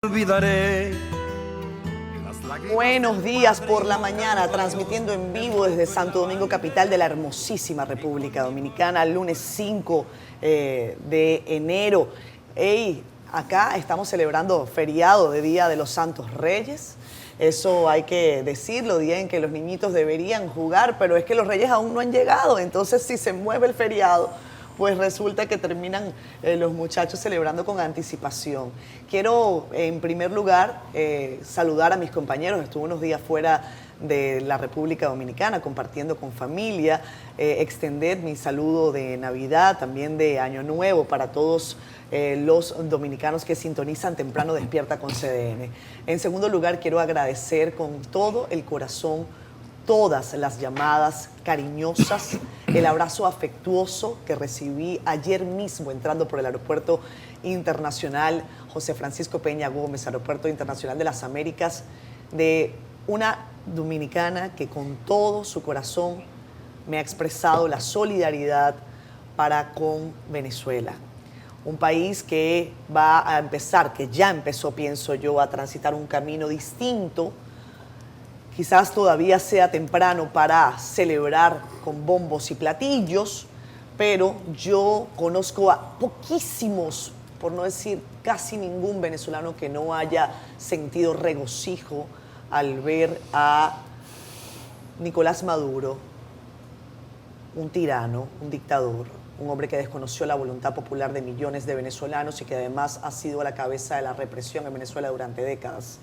Olvidaré. Buenos días por la mañana, transmitiendo en vivo desde Santo Domingo, capital de la hermosísima República Dominicana, lunes 5 de enero. Acá estamos celebrando feriado de Día de los Santos Reyes. Eso hay que decirlo, día en que los niñitos deberían jugar, pero es que los reyes aún no han llegado. Entonces, si se mueve el feriado, pues resulta que terminan los muchachos celebrando con anticipación. Quiero, en primer lugar, saludar a mis compañeros. Estuve unos días fuera de la República Dominicana compartiendo con familia, extender mi saludo de Navidad, también de Año Nuevo para todos los dominicanos que sintonizan temprano Despierta con CDN. En segundo lugar, quiero agradecer con todo el corazón todas las llamadas cariñosas, el abrazo afectuoso que recibí ayer mismo entrando por el Aeropuerto Internacional José Francisco Peña Gómez, Aeropuerto Internacional de las Américas, de una dominicana que con todo su corazón me ha expresado la solidaridad para con Venezuela. Un país que va a empezar, que ya empezó, pienso yo, a transitar un camino distinto. Quizás todavía sea temprano para celebrar con bombos y platillos, pero yo conozco a poquísimos, por no decir casi ningún venezolano que no haya sentido regocijo al ver a Nicolás Maduro, un tirano, un dictador, un hombre que desconoció la voluntad popular de millones de venezolanos y que además ha sido a la cabeza de la represión en Venezuela durante décadas.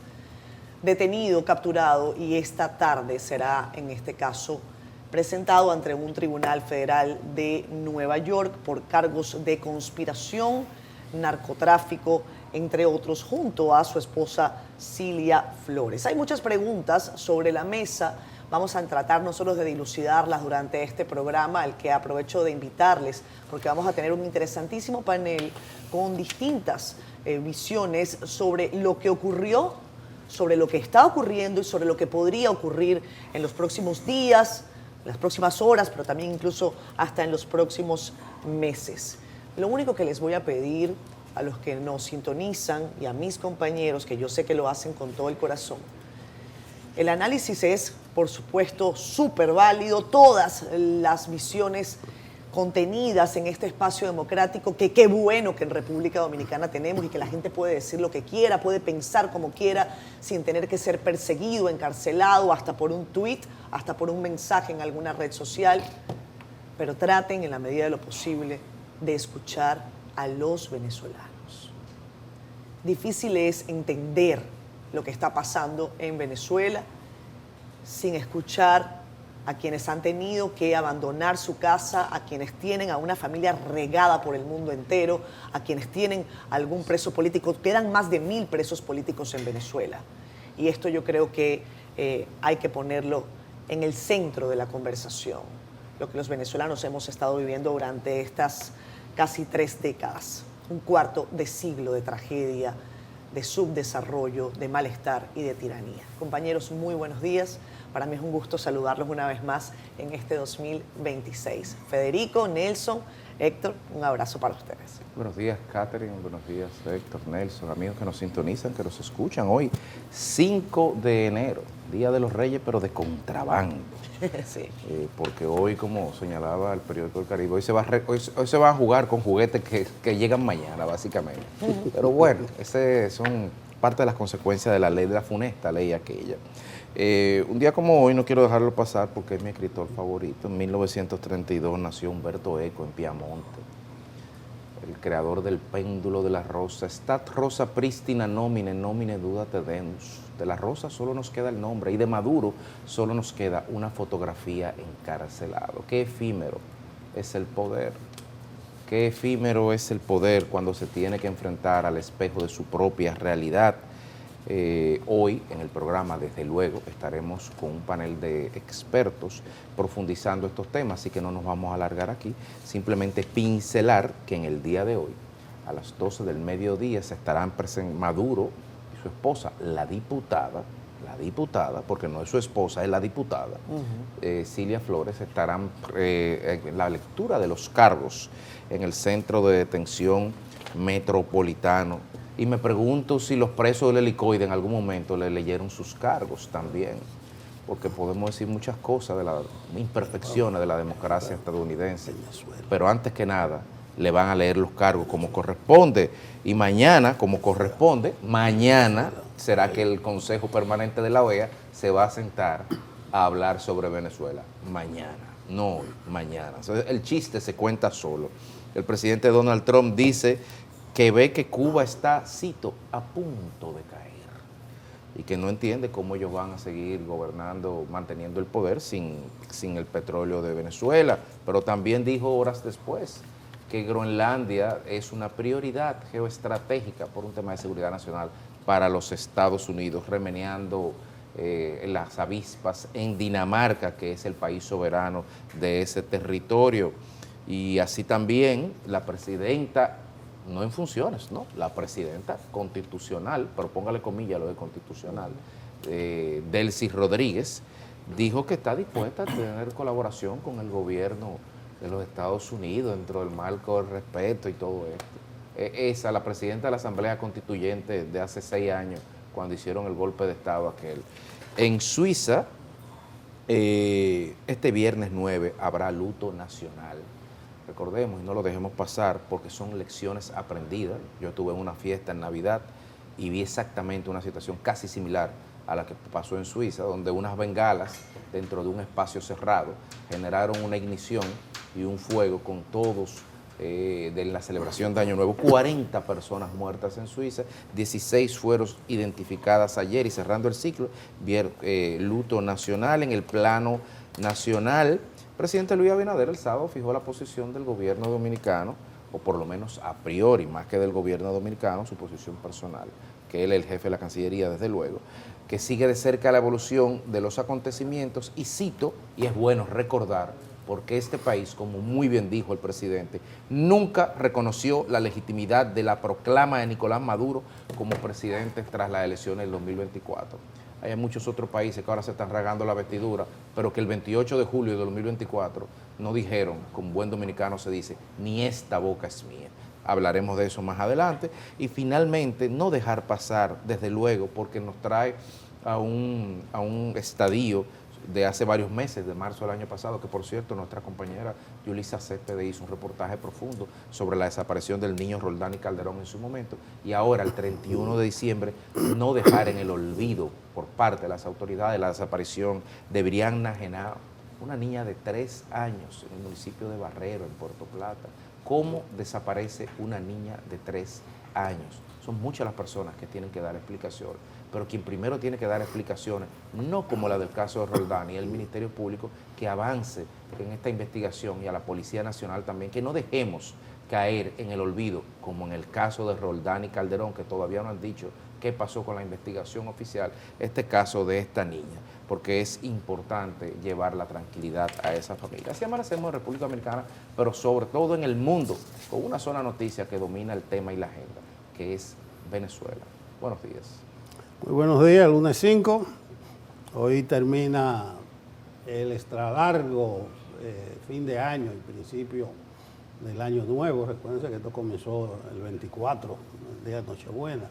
Detenido, capturado, y esta tarde será, en este caso, presentado ante un tribunal federal de Nueva York por cargos de conspiración, narcotráfico, entre otros, junto a su esposa Cilia Flores. Hay muchas preguntas sobre la mesa. Vamos a tratar nosotros de dilucidarlas durante este programa, al que aprovecho de invitarles, porque vamos a tener un interesantísimo panel con distintas visiones sobre lo que ocurrió, sobre lo que está ocurriendo y sobre lo que podría ocurrir en los próximos días, en las próximas horas, pero también incluso hasta en los próximos meses. Lo único que les voy a pedir a los que nos sintonizan y a mis compañeros, que yo sé que lo hacen con todo el corazón, el análisis es, por supuesto, súper válido, todas las visiones contenidas en este espacio democrático, que qué bueno que en República Dominicana tenemos y que la gente puede decir lo que quiera, puede pensar como quiera, sin tener que ser perseguido, encarcelado, hasta por un tuit, hasta por un mensaje en alguna red social. Pero traten, en la medida de lo posible, de escuchar a los venezolanos. Difícil es entender lo que está pasando en Venezuela sin escuchar a quienes han tenido que abandonar su casa, a quienes tienen a una familia regada por el mundo entero, a quienes tienen algún preso político. Quedan más de 1000 presos políticos en Venezuela. Y esto yo creo que hay que ponerlo en el centro de la conversación, lo que los venezolanos hemos estado viviendo durante estas casi 3 décadas, un cuarto de siglo de tragedia, de subdesarrollo, de malestar y de tiranía. Compañeros, muy buenos días. Para mí es un gusto saludarlos una vez más en este 2026. Federico, Nelson, Héctor, un abrazo para ustedes. Buenos días, Catherine. Buenos días, Héctor, Nelson, amigos que nos sintonizan, que nos escuchan hoy, 5 de enero, Día de los Reyes, pero de contrabando. Sí. Porque hoy, como señalaba el periódico del Caribe, hoy se va a jugar con juguetes que llegan mañana, básicamente. Pero bueno, esas son parte de las consecuencias de la ley, de la funesta ley aquella. Un día como hoy no quiero dejarlo pasar porque es mi escritor favorito. En 1932 nació Umberto Eco en Piamonte, el creador del péndulo de la rosa. Stat rosa pristina nomine, nomine duda te demus. De la rosa solo nos queda el nombre y de Maduro solo nos queda una fotografía encarcelado. Qué efímero es el poder. Qué efímero es el poder cuando se tiene que enfrentar al espejo de su propia realidad. Hoy en el programa, desde luego, estaremos con un panel de expertos profundizando estos temas, así que no nos vamos a alargar aquí, simplemente pincelar que en el día de hoy, a las 12 del mediodía, se estarán presentando Maduro y su esposa, la diputada, porque no es su esposa, es la diputada, Cilia Flores, estarán en la lectura de los cargos en el Centro de Detención Metropolitano Y me pregunto si los presos del helicoide en algún momento le leyeron sus cargos también, porque podemos decir muchas cosas de las imperfecciones de la democracia estadounidense, pero antes que nada le van a leer los cargos como corresponde, y mañana, como corresponde, mañana será que el Consejo Permanente de la OEA se va a sentar a hablar sobre Venezuela. Mañana, no hoy, mañana. Entonces, el chiste se cuenta solo. El presidente Donald Trump dice que ve que Cuba está, cito, a punto de caer, y que no entiende cómo ellos van a seguir gobernando, manteniendo el poder sin el petróleo de Venezuela. Pero también dijo horas después que Groenlandia es una prioridad geoestratégica por un tema de seguridad nacional para los Estados Unidos, remeneando las avispas en Dinamarca, que es el país soberano de ese territorio. Y así también la presidenta, no en funciones, ¿no? La presidenta constitucional, pero póngale comillas lo de constitucional, Delcy Rodríguez, dijo que está dispuesta a tener colaboración con el gobierno de los Estados Unidos dentro del marco del respeto y todo esto. Esa, la presidenta de la Asamblea Constituyente de hace 6 años, cuando hicieron el golpe de Estado aquel. En Suiza, este viernes 9 habrá luto nacional. Recordemos y no lo dejemos pasar porque son lecciones aprendidas. Yo estuve en una fiesta en Navidad y vi exactamente una situación casi similar a la que pasó en Suiza, donde unas bengalas dentro de un espacio cerrado generaron una ignición y un fuego con todos de la celebración de Año Nuevo. 40 personas muertas en Suiza, 16 fueron identificadas ayer, y cerrando el ciclo, luto nacional. En el plano nacional, el presidente Luis Abinader el sábado fijó la posición del gobierno dominicano, o por lo menos a priori, más que del gobierno dominicano, su posición personal, que él es el jefe de la Cancillería, desde luego, que sigue de cerca la evolución de los acontecimientos, y cito, y es bueno recordar, porque este país, como muy bien dijo el presidente, nunca reconoció la legitimidad de la proclama de Nicolás Maduro como presidente tras las elecciones del 2024. Hay muchos otros países que ahora se están rasgando la vestidura, pero que el 28 de julio de 2024 no dijeron, como buen dominicano se dice, ni esta boca es mía. Hablaremos de eso más adelante. Y finalmente, no dejar pasar, desde luego, porque nos trae a un estadio de hace varios meses, de marzo del año pasado, que por cierto nuestra compañera Yulisa Céspedes hizo un reportaje profundo sobre la desaparición del niño Roldán Calderón en su momento, y ahora el 31 de diciembre no dejar en el olvido por parte de las autoridades la desaparición de Brianna Genao, una niña de 3 años en el municipio de Barrero, en Puerto Plata. ¿Cómo desaparece una niña de 3 años? Son muchas las personas que tienen que dar explicaciones, pero quien primero tiene que dar explicaciones, no como la del caso de Roldán, y el Ministerio Público, que avance en esta investigación, y a la Policía Nacional también, que no dejemos caer en el olvido, como en el caso de Roldán y Calderón, que todavía no han dicho qué pasó con la investigación oficial, este caso de esta niña, porque es importante llevar la tranquilidad a esa familia. Así amanecemos en República Dominicana, pero sobre todo en el mundo, con una sola noticia que domina el tema y la agenda, que es Venezuela. Buenos días. Muy buenos días, lunes 5. Hoy termina el extra largo fin de año y principio del año nuevo. Recuérdense que esto comenzó el 24, el día de Nochebuena.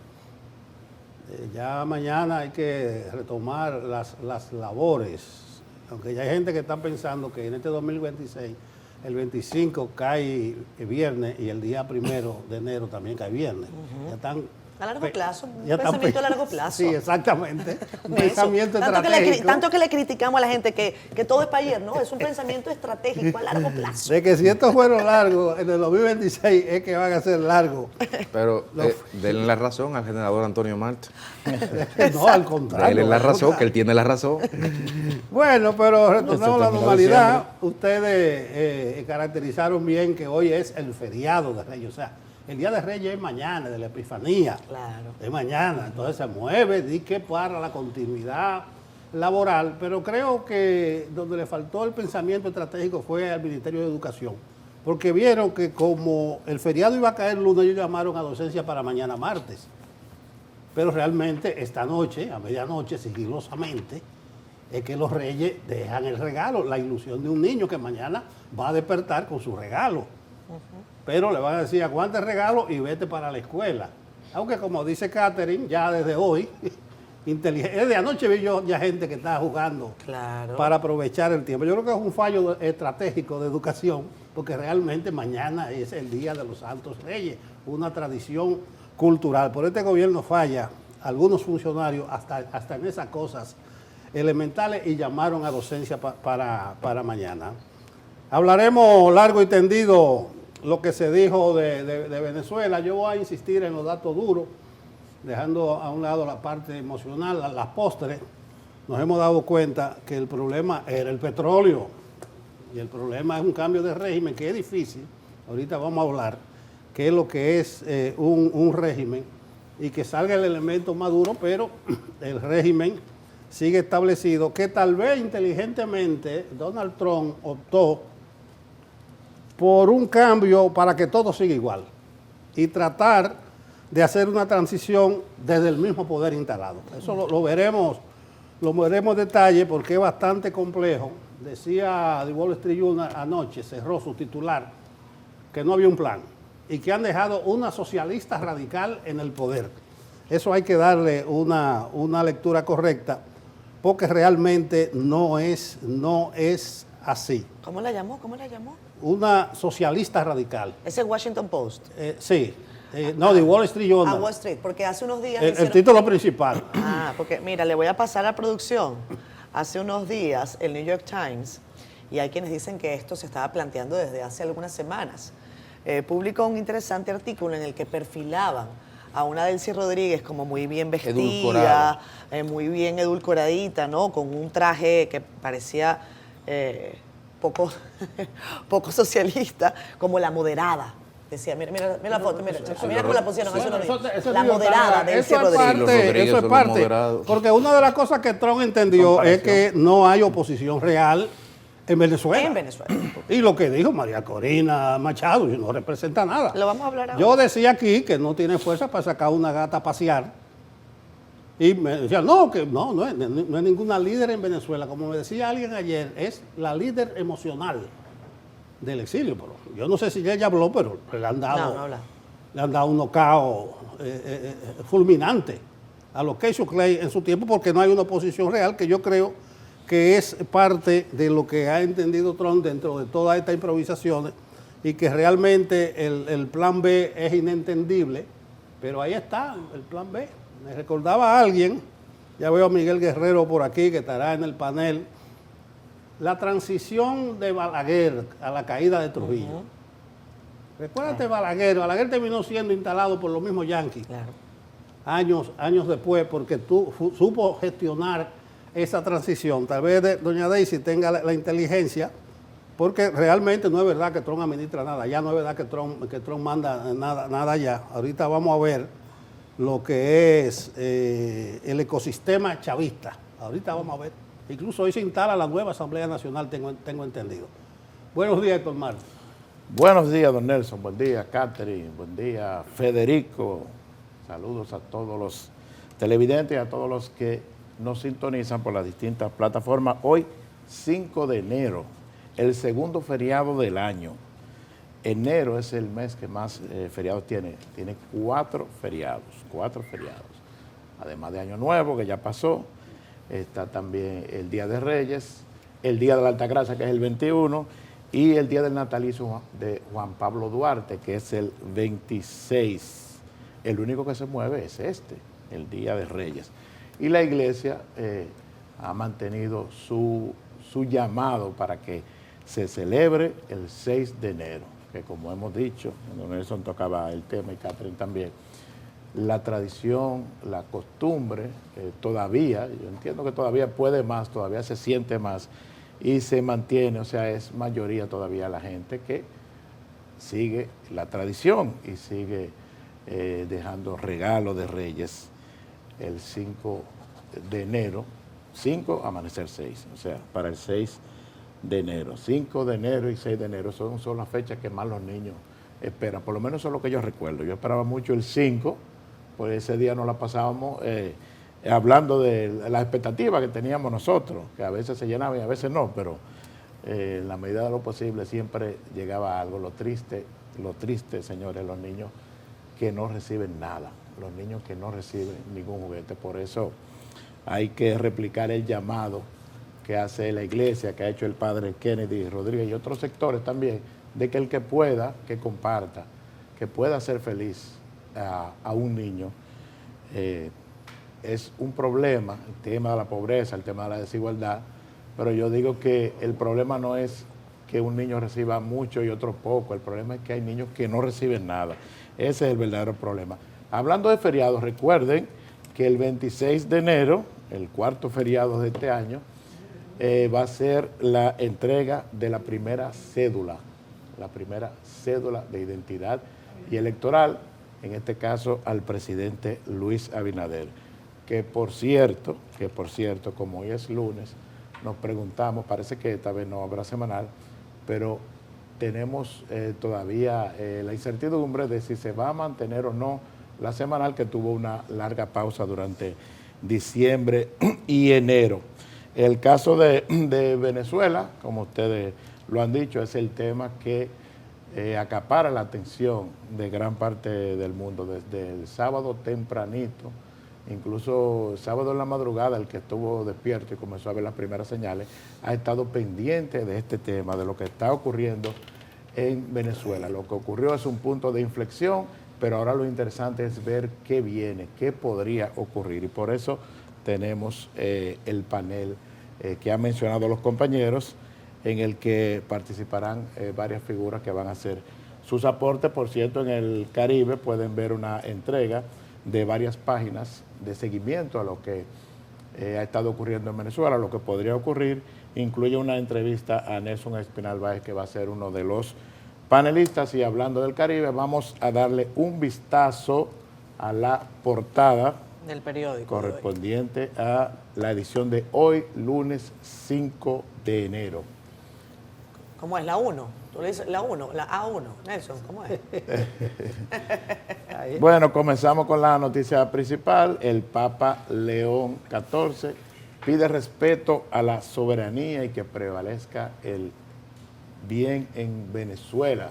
Ya mañana hay que retomar las labores, aunque ya hay gente que está pensando que en este 2026 el 25 cae viernes y el día 1 de enero también cae viernes. Ya están a largo plazo, un pensamiento a largo plazo. Sí, exactamente. Un pensamiento estratégico. Tanto que le criticamos a la gente que todo es para ayer, ¿no? Es un pensamiento estratégico a largo plazo. De que si estos fueron largos, en el 2026 es que van a ser largos. Pero denle la razón al generador Antonio Marte. No, al contrario. Denle la razón, que él tiene la razón. Bueno, pero retornamos a la normalidad. Ustedes caracterizaron bien que hoy es el feriado de Reyes, o sea, el Día de Reyes es mañana, de la Epifanía. Claro. Es mañana, entonces se mueve, di que para la continuidad laboral, pero creo que donde le faltó el pensamiento estratégico fue al Ministerio de Educación, porque vieron que como el feriado iba a caer lunes, ellos llamaron a docencia para mañana martes, pero realmente esta noche, a medianoche, sigilosamente, es que los reyes dejan el regalo, la ilusión de un niño que mañana va a despertar con su regalo. Pero le van a decir, aguanta el regalo y vete para la escuela. Aunque como dice Catherine, ya desde hoy, desde anoche vi yo ya gente que está jugando para aprovechar el tiempo. Yo creo que es un fallo estratégico de educación, porque realmente mañana es el Día de los Santos Reyes, una tradición cultural. Por este gobierno falla algunos funcionarios hasta en esas cosas elementales y llamaron a docencia para mañana. Hablaremos largo y tendido lo que se dijo de Venezuela. Yo voy a insistir en los datos duros, dejando a un lado la parte emocional, las postres. Nos hemos dado cuenta que el problema era el petróleo y el problema es un cambio de régimen que es difícil. Ahorita vamos a hablar qué es lo que es un régimen y que salga el elemento más duro, pero el régimen sigue establecido, que tal vez inteligentemente Donald Trump optó por un cambio para que todo siga igual y tratar de hacer una transición desde el mismo poder instalado. Eso lo veremos en detalle porque es bastante complejo. Decía The Wall Street Journal anoche, cerró su titular, que no había un plan y que han dejado una socialista radical en el poder. Eso hay que darle una lectura correcta porque realmente no es así. ¿Cómo la llamó? ¿Cómo la llamó? Una socialista radical. ¿Es el Washington Post? Sí. No, de Wall Street Journal. Wall Street, porque hace unos días... El título principal. Porque mira, le voy a pasar a producción. Hace unos días, el New York Times, y hay quienes dicen que esto se estaba planteando desde hace algunas semanas, publicó un interesante artículo en el que perfilaban a una Delcy Rodríguez como muy bien vestida, muy bien edulcoradita, ¿no? Con un traje que parecía poco socialista, como la moderada. Decía, mira la foto, mira cómo la pusieron hace unos días. La moderada de Delcy Rodríguez. Eso es parte, porque una de las cosas que Trump entendió es que no hay oposición real en Venezuela. Y lo que dijo María Corina Machado, no representa nada. Lo vamos a hablar ahora. Yo decía aquí que no tiene fuerza para sacar una gata a pasear. Y me decía, no es ninguna líder en Venezuela. Como me decía alguien ayer, es la líder emocional del exilio. Pero yo no sé si ella habló, pero le han dado un nocao fulminante a los Cassius Clay en su tiempo, porque no hay una oposición real, que yo creo que es parte de lo que ha entendido Trump dentro de todas estas improvisaciones y que realmente el plan B es inentendible, pero ahí está el plan B. Me recordaba a alguien, ya veo a Miguel Guerrero por aquí que estará en el panel, la transición de Balaguer a la caída de Trujillo. Recuérdate Balaguer terminó siendo instalado por los mismos yanquis, años después, porque supo gestionar esa transición. Tal vez doña Daisy tenga la inteligencia, porque realmente no es verdad que Trump administra nada, ya no es verdad que Trump manda nada allá. Ahorita vamos a ver lo que es el ecosistema chavista. Ahorita vamos a ver. Incluso hoy se instala la nueva Asamblea Nacional, tengo entendido. Buenos días, Héctor Martín. Buenos días, don Nelson. Buen día, Catherine. Buen día, Federico. Saludos a todos los televidentes y a todos los que nos sintonizan por las distintas plataformas. Hoy, 5 de enero, el segundo feriado del año. Enero es el mes que más feriados tiene. Tiene 4 feriados. Además de Año Nuevo, que ya pasó. Está también el Día de Reyes, el Día de la Altagracia, que es el 21, y el Día del Natalicio de Juan Pablo Duarte, que es el 26. El único que se mueve es el Día de Reyes. Y la Iglesia ha mantenido su llamado para que se celebre el 6 de enero, que como hemos dicho, don Nelson tocaba el tema y Catherine también, la tradición, la costumbre, todavía, yo entiendo que todavía puede más, todavía se siente más y se mantiene, o sea, es mayoría todavía la gente que sigue la tradición y sigue dejando regalos de Reyes el 5 de enero, 5, amanecer 6, o sea, para el 6 de enero. 5 de enero y 6 de enero son las fechas que más los niños esperan, por lo menos eso es lo que yo recuerdo. Yo esperaba mucho el 5, pues ese día nos la pasábamos hablando de las expectativas que teníamos nosotros, que a veces se llenaban y a veces no, pero en la medida de lo posible siempre llegaba algo. Lo triste, señores, los niños que no reciben nada. los niños que no reciben ningún juguete. Por eso hay que replicar el llamado que hace la iglesia, que ha hecho el padre Kennedy Rodríguez y otros sectores también, de que el que pueda, que comparta, que pueda hacer feliz a un niño. Es un problema, el tema de la pobreza, el tema de la desigualdad, pero yo digo que el problema no es que un niño reciba mucho y otro poco, el problema es que hay niños que no reciben nada. Ese es el verdadero problema. Hablando de feriados, recuerden que el 26 de enero, el cuarto feriado de este año, va a ser la entrega de la primera cédula de identidad y electoral, en este caso al presidente Luis Abinader. Que por cierto, como hoy es lunes, nos preguntamos, parece que esta vez no habrá semanal, pero tenemos todavía la incertidumbre de si se va a mantener o no la semanal, que tuvo una larga pausa durante diciembre y enero. El caso de Venezuela, como ustedes lo han dicho, es el tema que acapara la atención de gran parte del mundo, desde el sábado tempranito, incluso sábado en la madrugada, el que estuvo despierto y comenzó a ver las primeras señales, ha estado pendiente de este tema, de lo que está ocurriendo en Venezuela. Lo que ocurrió es un punto de inflexión, pero ahora lo interesante es ver qué viene, qué podría ocurrir. Y por eso tenemos el panel que han mencionado los compañeros, en el que participarán varias figuras que van a hacer sus aportes. Por cierto, en el Caribe pueden ver una entrega de varias páginas de seguimiento a lo que ha estado ocurriendo en Venezuela, lo que podría ocurrir. Incluye una entrevista a Nelson Espinal Báez, que va a ser uno de los panelistas. Y hablando del Caribe, vamos a darle un vistazo a la portada del periódico correspondiente a la edición de hoy, lunes 5 de enero. ¿Cómo es? La 1. Tú le dices la 1, la A1. Nelson, ¿cómo es? Bueno, comenzamos con la noticia principal. El Papa León XIV pide respeto a la soberanía y que prevalezca el bien en Venezuela.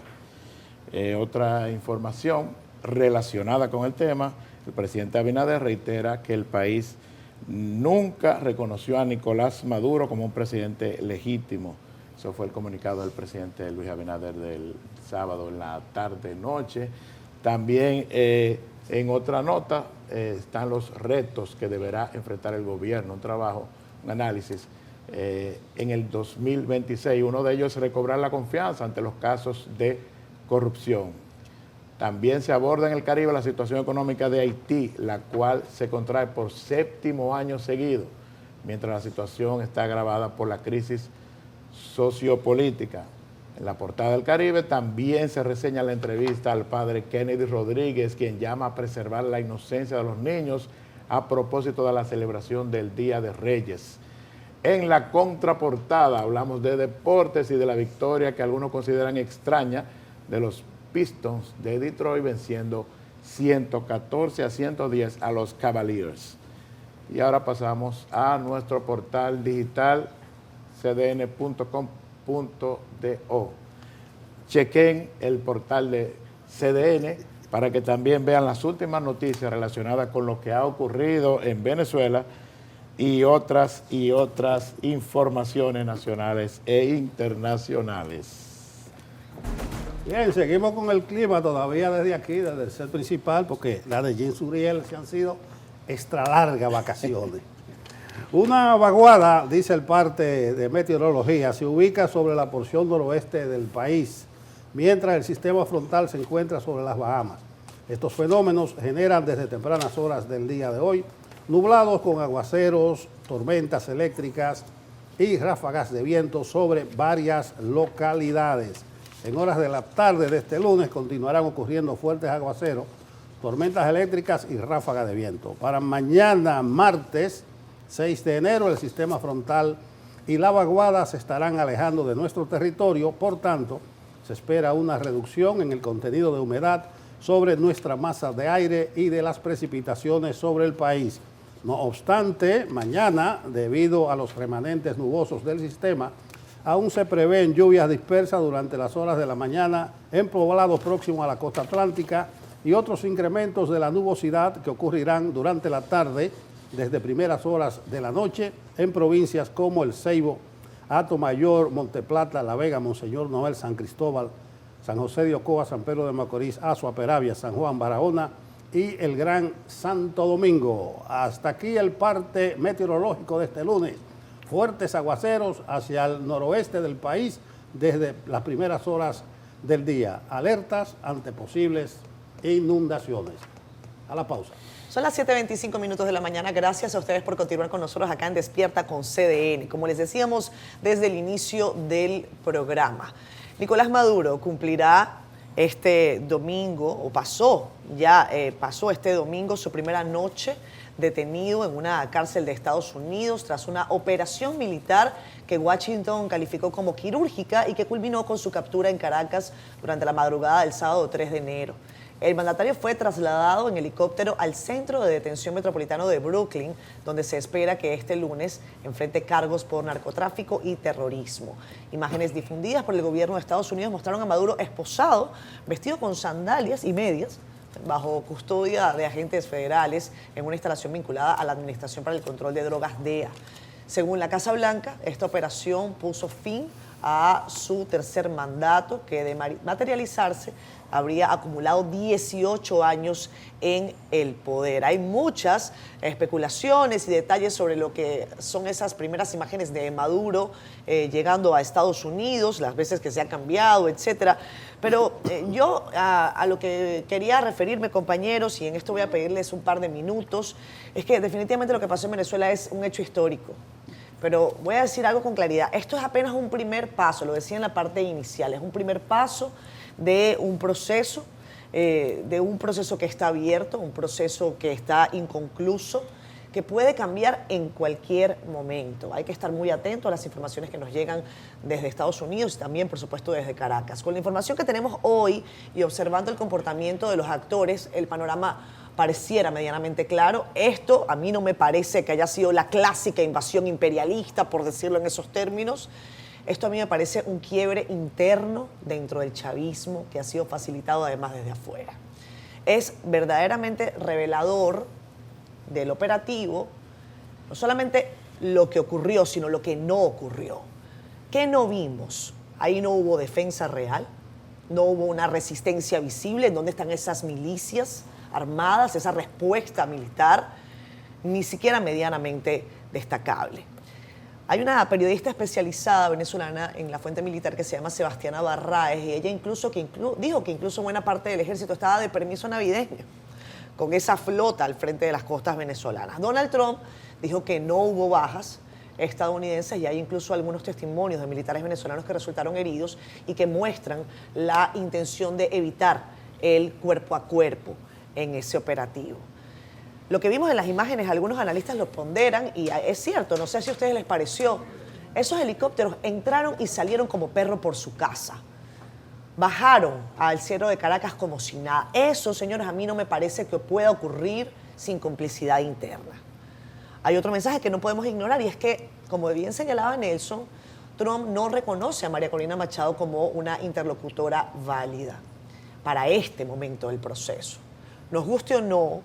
Otra información relacionada con el tema: el presidente Abinader reitera que el país nunca reconoció a Nicolás Maduro como un presidente legítimo. Eso fue el comunicado del presidente Luis Abinader del sábado en la tarde-noche. También en otra nota están los retos que deberá enfrentar el gobierno, un trabajo, un análisis en el 2026. Uno de ellos es recobrar la confianza ante los casos de corrupción. También se aborda en el Caribe la situación económica de Haití, la cual se contrae por 7º año seguido, mientras la situación está agravada por la crisis sociopolítica. En la portada del Caribe también se reseña la entrevista al padre Kennedy Rodríguez, quien llama a preservar la inocencia de los niños a propósito de la celebración del Día de Reyes. En la contraportada hablamos de deportes y de la victoria que algunos consideran extraña de los Pistons de Detroit, venciendo 114-110 a los Cavaliers. Y ahora pasamos a nuestro portal digital cdn.com.do. Chequen el portal de CDN para que también vean las últimas noticias relacionadas con lo que ha ocurrido en Venezuela y otras informaciones nacionales e internacionales. Bien, seguimos con el clima todavía desde aquí, desde el set principal, porque las de Jean Suriel se han sido extra largas vacaciones. Una vaguada, dice el parte de meteorología, se ubica sobre la porción noroeste del país, mientras el sistema frontal se encuentra sobre las Bahamas. Estos fenómenos generan desde tempranas horas del día de hoy nublados con aguaceros, tormentas eléctricas y ráfagas de viento sobre varias localidades. En horas de la tarde de este lunes continuarán ocurriendo fuertes aguaceros, tormentas eléctricas y ráfagas de viento. Para mañana, martes 6 de enero, el sistema frontal y la vaguada se estarán alejando de nuestro territorio, por tanto, se espera una reducción en el contenido de humedad sobre nuestra masa de aire y de las precipitaciones sobre el país. No obstante, mañana, debido a los remanentes nubosos del sistema, aún se prevén lluvias dispersas durante las horas de la mañana en poblados próximos a la costa atlántica y otros incrementos de la nubosidad que ocurrirán durante la tarde desde primeras horas de la noche en provincias como El Ceibo, Atomayor, Monteplata, La Vega, Monseñor Noel, San Cristóbal, San José de Ocoa, San Pedro de Macorís, Azua, Peravia, San Juan, Barahona y el Gran Santo Domingo. Hasta aquí el parte meteorológico de este lunes. Fuertes aguaceros hacia el noroeste del país desde las primeras horas del día. Alertas ante posibles inundaciones. A la pausa. Son las 7:25 minutos de la mañana. Gracias a ustedes por continuar con nosotros acá en Despierta con CDN. Como les decíamos desde el inicio del programa, Nicolás Maduro cumplirá este domingo, o pasó este domingo su primera noche detenido en una cárcel de Estados Unidos tras una operación militar que Washington calificó como quirúrgica y que culminó con su captura en Caracas durante la madrugada del sábado 3 de enero. El mandatario fue trasladado en helicóptero al Centro de Detención Metropolitano de Brooklyn, donde se espera que este lunes enfrente cargos por narcotráfico y terrorismo. Imágenes difundidas por el gobierno de Estados Unidos mostraron a Maduro esposado, vestido con sandalias y medias, bajo custodia de agentes federales en una instalación vinculada a la Administración para el Control de Drogas, DEA. Según la Casa Blanca, esta operación puso fin a su tercer mandato, que de materializarse habría acumulado 18 años en el poder. Hay muchas especulaciones y detalles sobre lo que son esas primeras imágenes de Maduro llegando a Estados Unidos, las veces que se ha cambiado, etcétera. Pero yo a lo que quería referirme, compañeros, y en esto voy a pedirles un par de minutos, es que definitivamente lo que pasó en Venezuela es un hecho histórico. Pero voy a decir algo con claridad. Esto es apenas un primer paso, lo decía en la parte inicial, es un primer paso de un proceso que está abierto, un proceso que está inconcluso, que puede cambiar en cualquier momento. Hay que estar muy atentos a las informaciones que nos llegan desde Estados Unidos y también, por supuesto, desde Caracas. Con la información que tenemos hoy y observando el comportamiento de los actores, el panorama pareciera medianamente claro. Esto a mí no me parece que haya sido la clásica invasión imperialista, por decirlo en esos términos. Esto a mí me parece un quiebre interno dentro del chavismo que ha sido facilitado además desde afuera. Es verdaderamente revelador del operativo, no solamente lo que ocurrió, sino lo que no ocurrió. ¿Qué no vimos? Ahí no hubo defensa real, no hubo una resistencia visible. ¿Dónde están esas milicias armadas, esa respuesta militar? Ni siquiera medianamente destacable. Hay una periodista especializada venezolana en la fuente militar que se llama Sebastiana Barraez, y ella dijo que incluso buena parte del ejército estaba de permiso navideño con esa flota al frente de las costas venezolanas. Donald Trump dijo que no hubo bajas estadounidenses y hay incluso algunos testimonios de militares venezolanos que resultaron heridos y que muestran la intención de evitar el cuerpo a cuerpo en ese operativo. Lo que vimos en las imágenes, algunos analistas lo ponderan y es cierto, no sé si a ustedes les pareció, esos helicópteros entraron y salieron como perro por su casa. Bajaron al cielo de Caracas como si nada. Eso, señores, a mí no me parece que pueda ocurrir sin complicidad interna. Hay otro mensaje que no podemos ignorar y es que, como bien señalaba Nelson, Trump no reconoce a María Corina Machado como una interlocutora válida para este momento del proceso. Nos guste o no,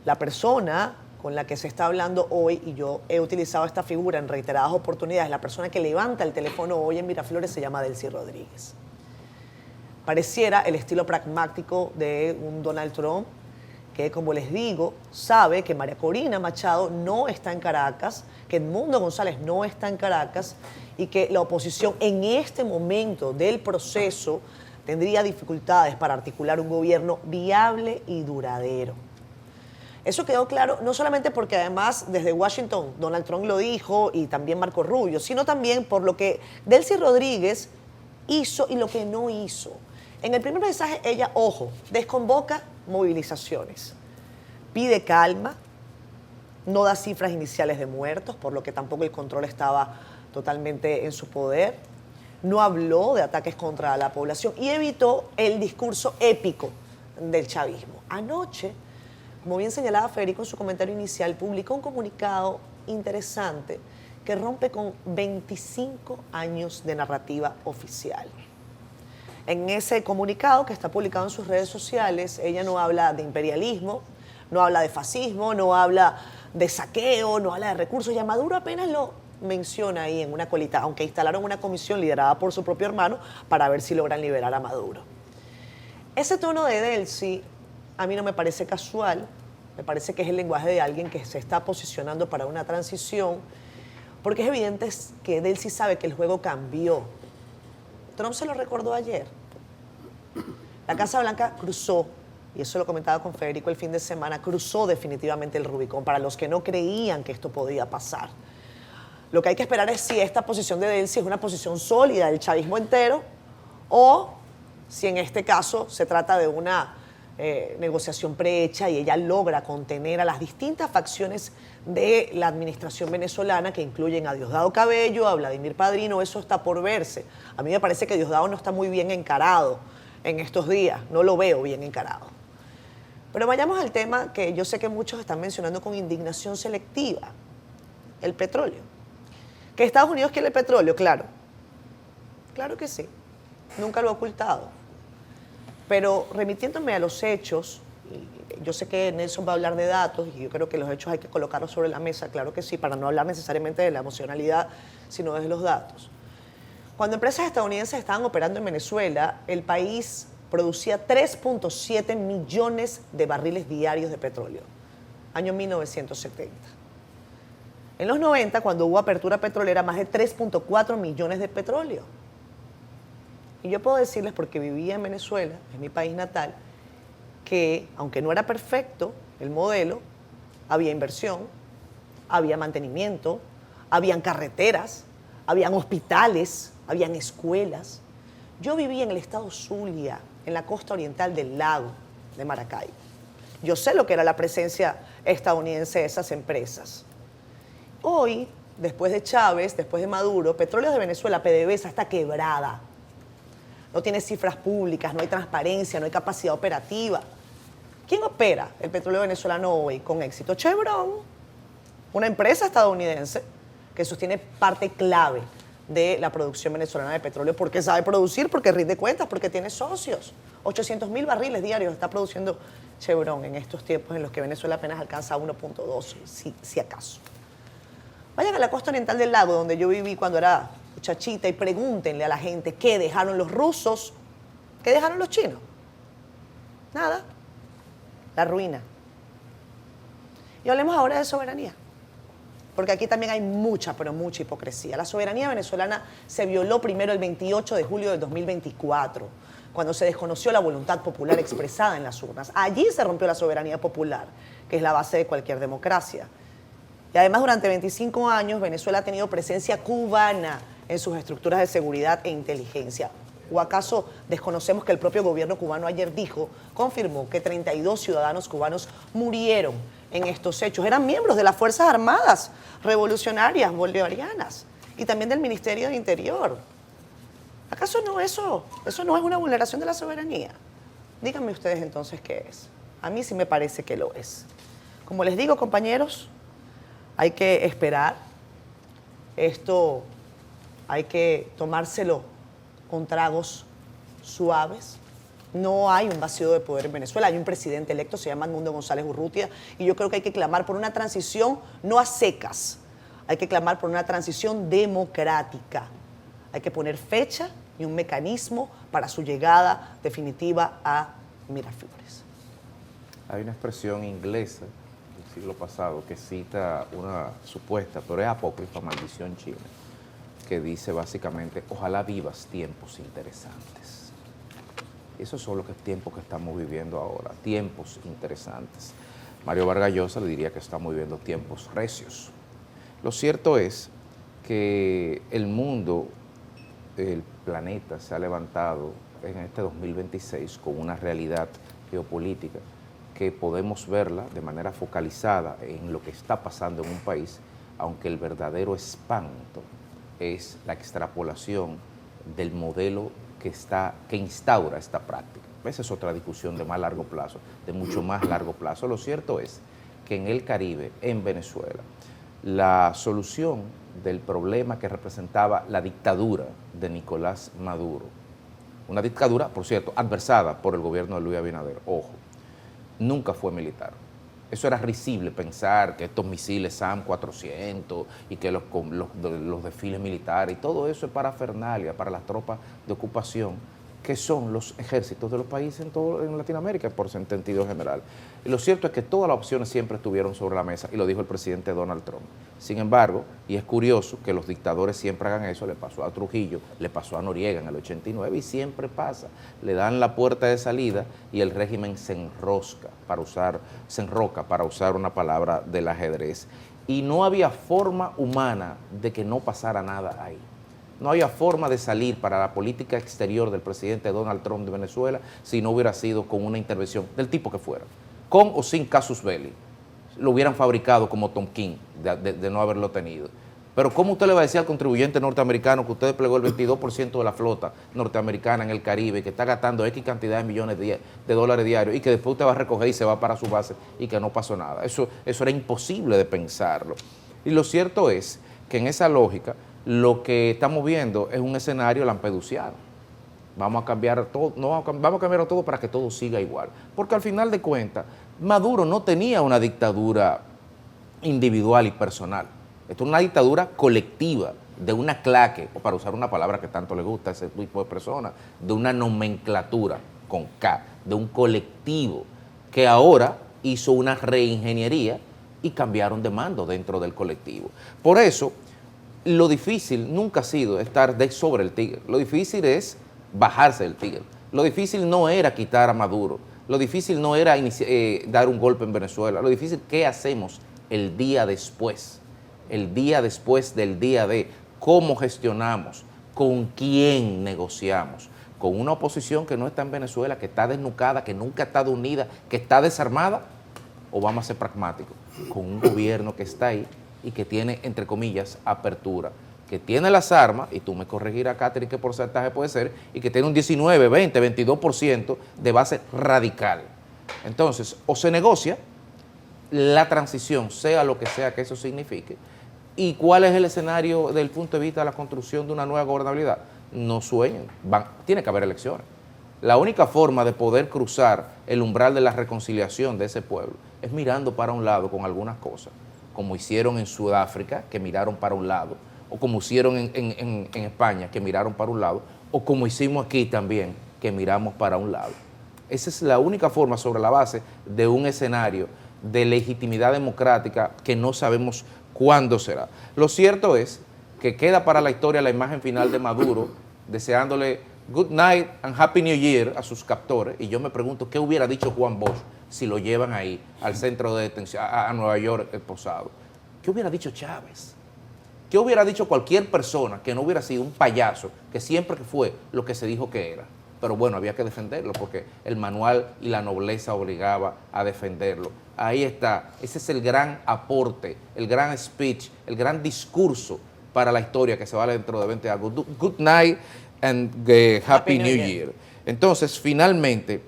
la persona con la que se está hablando hoy, y yo he utilizado esta figura en reiteradas oportunidades, la persona que levanta el teléfono hoy en Miraflores se llama Delcy Rodríguez. Pareciera el estilo pragmático de un Donald Trump que, como les digo, sabe que María Corina Machado no está en Caracas, que Edmundo González no está en Caracas y que la oposición en este momento del proceso tendría dificultades para articular un gobierno viable y duradero. Eso quedó claro no solamente porque además desde Washington Donald Trump lo dijo y también Marco Rubio, sino también por lo que Delcy Rodríguez hizo y lo que no hizo. En el primer mensaje ella, ojo, desconvoca movilizaciones, pide calma, no da cifras iniciales de muertos, por lo que tampoco el control estaba totalmente en su poder, no habló de ataques contra la población y evitó el discurso épico del chavismo. Anoche, como bien señalaba Federico en su comentario inicial, publicó un comunicado interesante que rompe con 25 años de narrativa oficial. En ese comunicado que está publicado en sus redes sociales, ella no habla de imperialismo, no habla de fascismo, no habla de saqueo, no habla de recursos. Y a Maduro apenas lo menciona ahí en una colita, aunque instalaron una comisión liderada por su propio hermano para ver si logran liberar a Maduro. Ese tono de Delcy a mí no me parece casual, me parece que es el lenguaje de alguien que se está posicionando para una transición, porque es evidente que Delcy sabe que el juego cambió. Trump se lo recordó ayer. La Casa Blanca cruzó, y eso lo comentaba con Federico el fin de semana, cruzó definitivamente el Rubicón para los que no creían que esto podía pasar. Lo que hay que esperar es si esta posición de Delcy es una posición sólida del chavismo entero o si en este caso se trata de una negociación prehecha y ella logra contener a las distintas facciones de la administración venezolana que incluyen a Diosdado Cabello, a Vladimir Padrino. Eso está por verse. A mí me parece que Diosdado no está muy bien encarado en estos días, no lo veo bien encarado. Pero vayamos al tema que yo sé que muchos están mencionando con indignación selectiva, el petróleo. ¿Que Estados Unidos quiere el petróleo? Claro. Claro que sí. Nunca lo ha ocultado. Pero remitiéndome a los hechos, yo sé que Nelson va a hablar de datos y yo creo que los hechos hay que colocarlos sobre la mesa, claro que sí, para no hablar necesariamente de la emocionalidad, sino de los datos. Cuando empresas estadounidenses estaban operando en Venezuela, el país producía 3.7 millones de barriles diarios de petróleo, año 1970. En los 90, cuando hubo apertura petrolera, más de 3.4 millones de petróleo. Y yo puedo decirles, porque vivía en Venezuela, en mi país natal, que aunque no era perfecto el modelo, había inversión, había mantenimiento, habían carreteras, habían hospitales, habían escuelas. Yo vivía en el estado Zulia, en la costa oriental del lago de Maracaibo. Yo sé lo que era la presencia estadounidense de esas empresas. Hoy, después de Chávez, después de Maduro, Petróleos de Venezuela, PDVSA, está quebrada. No tiene cifras públicas, no hay transparencia, no hay capacidad operativa. ¿Quién opera el petróleo venezolano hoy con éxito? Chevron, una empresa estadounidense que sostiene parte clave de la producción venezolana de petróleo porque sabe producir, porque rinde cuentas, porque tiene socios. 800.000 barriles diarios está produciendo Chevron en estos tiempos en los que Venezuela apenas alcanza 1.2, si acaso. Vayan a la costa oriental del lago, donde yo viví cuando era muchachita, y pregúntenle a la gente qué dejaron los rusos, qué dejaron los chinos. Nada. La ruina. Y hablemos ahora de soberanía, porque aquí también hay mucha, pero mucha hipocresía. La soberanía venezolana se violó primero el 28 de julio de 2024, cuando se desconoció la voluntad popular expresada en las urnas. Allí se rompió la soberanía popular, que es la base de cualquier democracia. Y además, durante 25 años, Venezuela ha tenido presencia cubana en sus estructuras de seguridad e inteligencia. ¿O acaso desconocemos que el propio gobierno cubano ayer confirmó que 32 ciudadanos cubanos murieron en estos hechos? Eran miembros de las Fuerzas Armadas Revolucionarias Bolivarianas y también del Ministerio de Interior. ¿Acaso no eso no es una vulneración de la soberanía? Díganme ustedes entonces qué es. A mí sí me parece que lo es. Como les digo, compañeros, hay que esperar. Esto hay que tomárselo con tragos suaves. No hay un vacío de poder en Venezuela. Hay un presidente electo, se llama Edmundo González Urrutia, y yo creo que hay que clamar por una transición no a secas. Hay que clamar por una transición democrática. Hay que poner fecha y un mecanismo para su llegada definitiva a Miraflores. Hay una expresión inglesa del siglo pasado que cita una supuesta, pero es apócrifa, maldición china, que dice básicamente, ojalá vivas tiempos interesantes. Esos son los tiempos que estamos viviendo ahora, tiempos interesantes. Mario Vargas Llosa le diría que estamos viviendo tiempos recios. Lo cierto es que el mundo, el planeta, se ha levantado en este 2026 con una realidad geopolítica que podemos verla de manera focalizada en lo que está pasando en un país, aunque el verdadero espanto es la extrapolación del modelo que instaura esta práctica. Esa es otra discusión de más largo plazo, de mucho más largo plazo. Lo cierto es que en el Caribe, en Venezuela, la solución del problema que representaba la dictadura de Nicolás Maduro Una dictadura, por cierto, adversada por el gobierno de Luis Abinader. Ojo, nunca fue militar. Eso era risible pensar que estos misiles SAM-400 y que los desfiles militares y todo eso es parafernalia para las tropas de ocupación, que son los ejércitos de los países en Latinoamérica, por sentido general. Y lo cierto es que todas las opciones siempre estuvieron sobre la mesa, y lo dijo el presidente Donald Trump. Sin embargo, y es curioso que los dictadores siempre hagan eso, le pasó a Trujillo, le pasó a Noriega en el 89, y siempre pasa. Le dan la puerta de salida y el régimen se enroca, para usar una palabra del ajedrez. Y no había forma humana de que no pasara nada ahí. No había forma de salir para la política exterior del presidente Donald Trump de Venezuela si no hubiera sido con una intervención del tipo que fuera, con o sin casus belli. Lo hubieran fabricado como Tom King, de no haberlo tenido. Pero ¿cómo usted le va a decir al contribuyente norteamericano que usted desplegó el 22% de la flota norteamericana en el Caribe, que está gastando X cantidad de millones de dólares diarios, y que después usted va a recoger y se va para su base y que no pasó nada? Eso era imposible de pensarlo. Y lo cierto es que en esa lógica lo que estamos viendo es un escenario lampedusiano. Vamos a cambiar todo, vamos a cambiar todo para que todo siga igual. Porque al final de cuentas, Maduro no tenía una dictadura individual y personal. Esto es una dictadura colectiva, de una claque, o para usar una palabra que tanto le gusta a ese tipo de personas, de una nomenclatura con K, de un colectivo que ahora hizo una reingeniería y cambiaron de mando dentro del colectivo. Por eso, lo difícil nunca ha sido estar sobre el tigre. Lo difícil es bajarse del tigre. Lo difícil no era quitar a Maduro. Lo difícil no era dar un golpe en Venezuela. Lo difícil es qué hacemos el día después. El día después del día de cómo gestionamos, con quién negociamos. Con una oposición que no está en Venezuela, que está desnucada, que nunca ha estado unida, que está desarmada, o vamos a ser pragmáticos, con un gobierno que está ahí y que tiene, entre comillas, apertura, que tiene las armas, y tú me corregirás, Catherine, qué porcentaje puede ser, y que tiene un 19, 20, 22% de base radical. Entonces, o se negocia la transición, sea lo que sea que eso signifique, y cuál es el escenario desde el punto de vista de la construcción de una nueva gobernabilidad. No sueñen, tiene que haber elecciones. La única forma de poder cruzar el umbral de la reconciliación de ese pueblo es mirando para un lado con algunas cosas, como hicieron en Sudáfrica, que miraron para un lado, o como hicieron en España, que miraron para un lado, o como hicimos aquí también, que miramos para un lado. Esa es la única forma sobre la base de un escenario de legitimidad democrática que no sabemos cuándo será. Lo cierto es que queda para la historia la imagen final de Maduro, deseándole good night and happy new year a sus captores, y yo me pregunto qué hubiera dicho Juan Bosch si lo llevan ahí al centro de detención, a Nueva York esposado. ¿Qué hubiera dicho Chávez? ¿Qué hubiera dicho cualquier persona que no hubiera sido un payaso, que siempre fue lo que se dijo que era? Pero bueno, había que defenderlo porque el manual y la nobleza obligaba a defenderlo. Ahí está, ese es el gran aporte, el gran speech, el gran discurso para la historia que se va dentro de 20 años. Good night and happy New Year. Entonces, finalmente,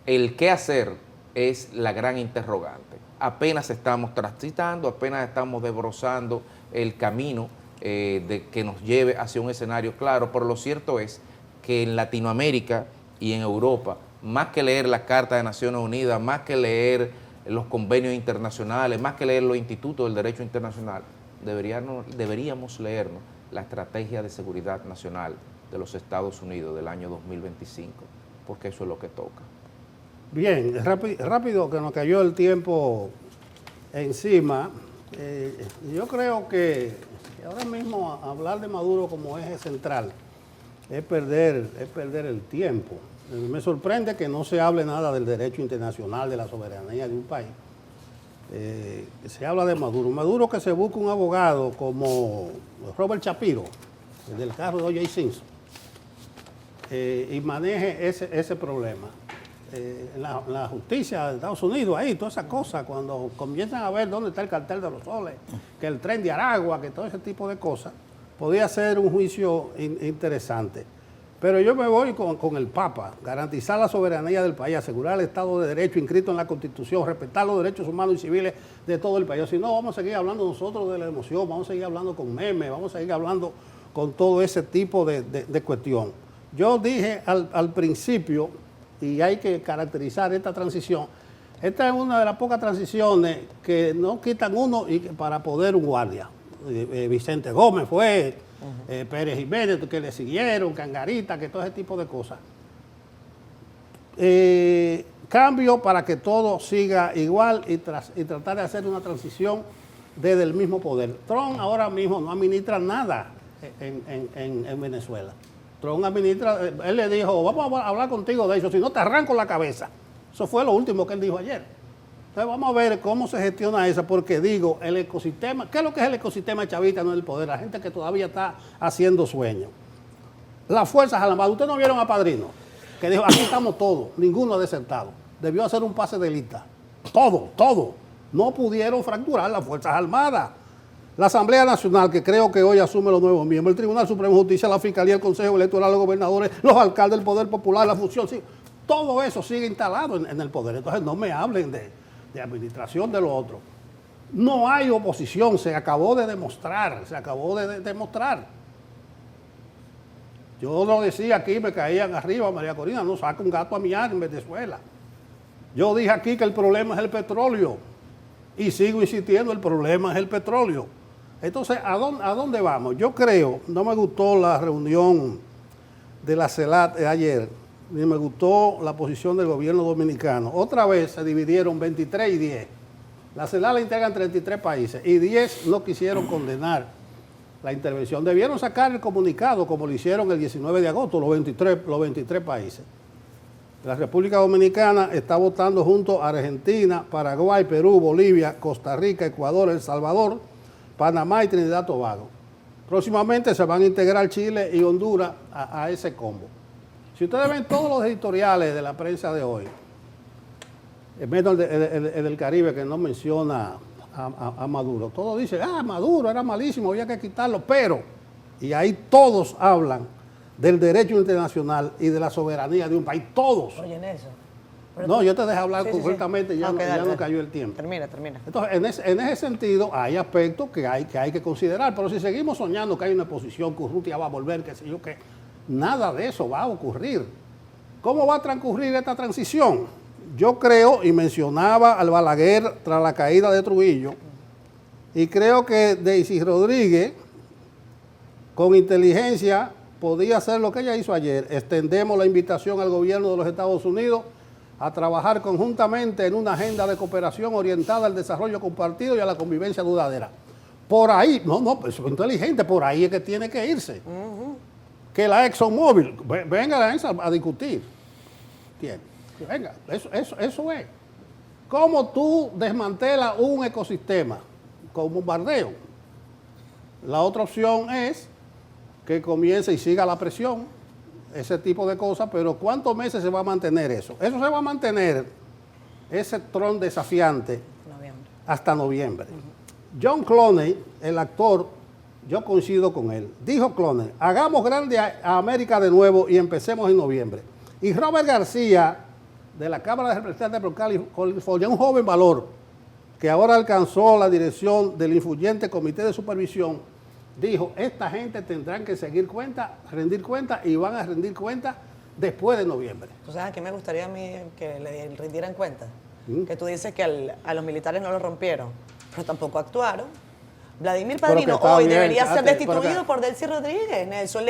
el qué hacer es la gran interrogante. Apenas estamos transitando, apenas estamos desbrozando el camino de que nos lleve hacia un escenario claro, pero lo cierto es que en Latinoamérica y en Europa, más que leer la Carta de Naciones Unidas, más que leer los convenios internacionales, más que leer los institutos del derecho internacional, deberíamos leernos la Estrategia de Seguridad Nacional de los Estados Unidos del año 2025, porque eso es lo que toca. Bien, rápido que nos cayó el tiempo encima. Yo creo que ahora mismo hablar de Maduro como eje central es perder el tiempo. Me sorprende que no se hable nada del derecho internacional, de la soberanía de un país. Se habla de Maduro. Maduro que se busca un abogado como Robert Shapiro, el del carro de O.J. Simpson, y maneje ese problema. La justicia de Estados Unidos, ahí, todas esas cosas, cuando comienzan a ver dónde está el cartel de los soles, que el tren de Aragua, que todo ese tipo de cosas, podría ser un juicio interesante. Pero yo me voy con el Papa, garantizar la soberanía del país, asegurar el Estado de Derecho inscrito en la Constitución, respetar los derechos humanos y civiles de todo el país. Si no, vamos a seguir hablando nosotros de la emoción, vamos a seguir hablando con memes, vamos a seguir hablando con todo ese tipo de cuestión. Yo dije al principio, y hay que caracterizar esta transición, esta es una de las pocas transiciones que no quitan uno para poder un guardia. Vicente Gómez fue, Pérez Jiménez, que le siguieron, Cangarita, que todo ese tipo de cosas. Cambio para que todo siga igual y tratar de hacer una transición desde el mismo poder. Trump ahora mismo no administra nada en Venezuela. Trump administra, él le dijo, vamos a hablar contigo de eso, si no te arranco la cabeza. Eso fue lo último que él dijo ayer. Entonces vamos a ver cómo se gestiona eso, porque digo, el ecosistema, ¿qué es lo que es el ecosistema chavista? No el poder, la gente que todavía está haciendo sueños. Las Fuerzas Armadas, ustedes no vieron a Padrino, que dijo, aquí estamos todos, ninguno ha desertado. Debió hacer un pase de lista. Todo. No pudieron fracturar las Fuerzas Armadas. La Asamblea Nacional, que creo que hoy asume los nuevos miembros, el Tribunal Supremo de Justicia, la Fiscalía, el Consejo Electoral, los gobernadores, los alcaldes, el Poder Popular, la fusión, sí, todo eso sigue instalado en el poder. Entonces no me hablen de administración de lo otro. No hay oposición, se acabó de demostrar. Yo lo decía aquí, me caían arriba, María Corina, no saca un gato a miar en Venezuela. Yo dije aquí que el problema es el petróleo y sigo insistiendo, el problema es el petróleo. Entonces, ¿a dónde vamos? Yo creo, no me gustó la reunión de la CELAC de ayer, ni me gustó la posición del gobierno dominicano. Otra vez se dividieron 23 y 10. La CELAC la integran 33 países y 10 no quisieron condenar la intervención. Debieron sacar el comunicado como lo hicieron el 19 de agosto los 23 países. La República Dominicana está votando junto a Argentina, Paraguay, Perú, Bolivia, Costa Rica, Ecuador, El Salvador, Panamá y Trinidad y Tobago. Próximamente se van a integrar Chile y Honduras a ese combo. Si ustedes ven todos los editoriales de la prensa de hoy, menos el del Caribe que no menciona a Maduro, todos dicen, Maduro era malísimo, había que quitarlo, pero, y ahí todos hablan del derecho internacional y de la soberanía de un país, todos. Oye, Nelson. No, yo te dejé hablar correctamente, ya no cayó el tiempo. Termina. Entonces, en ese sentido, hay aspectos que hay que considerar, pero si seguimos soñando que hay una oposición, que Urrutia va a volver, qué sé yo, que nada de eso va a ocurrir. ¿Cómo va a transcurrir esta transición? Yo creo, y mencionaba al Balaguer tras la caída de Trujillo, y creo que Daisy Rodríguez, con inteligencia, podía hacer lo que ella hizo ayer. Extendemos la invitación al gobierno de los Estados Unidos a trabajar conjuntamente en una agenda de cooperación orientada al desarrollo compartido y a la convivencia duradera. Por ahí, pues es inteligente, por ahí es que tiene que irse. Que la ExxonMobil, venga la ExxonMobil a discutir. Venga, eso es. ¿Cómo tú desmantelas un ecosistema con bombardeo? La otra opción es que comience y siga la presión, ese tipo de cosas, pero ¿cuántos meses se va a mantener eso? Eso se va a mantener, ese Trump desafiante, hasta noviembre. John Clooney, el actor, yo coincido con él, dijo Clooney, hagamos grande a América de nuevo y empecemos en noviembre. Y Robert García, de la Cámara de Representantes por California, un joven valor, que ahora alcanzó la dirección del influyente Comité de Supervisión, dijo, esta gente tendrán que rendir cuenta y van a rendir cuenta después de noviembre. ¿Tú sabes que me gustaría a mí que le rindieran cuenta? Que tú dices que a los militares no lo rompieron, pero tampoco actuaron. Vladimir Padrino hoy debería ser destituido por Delcy Rodríguez, Nelson.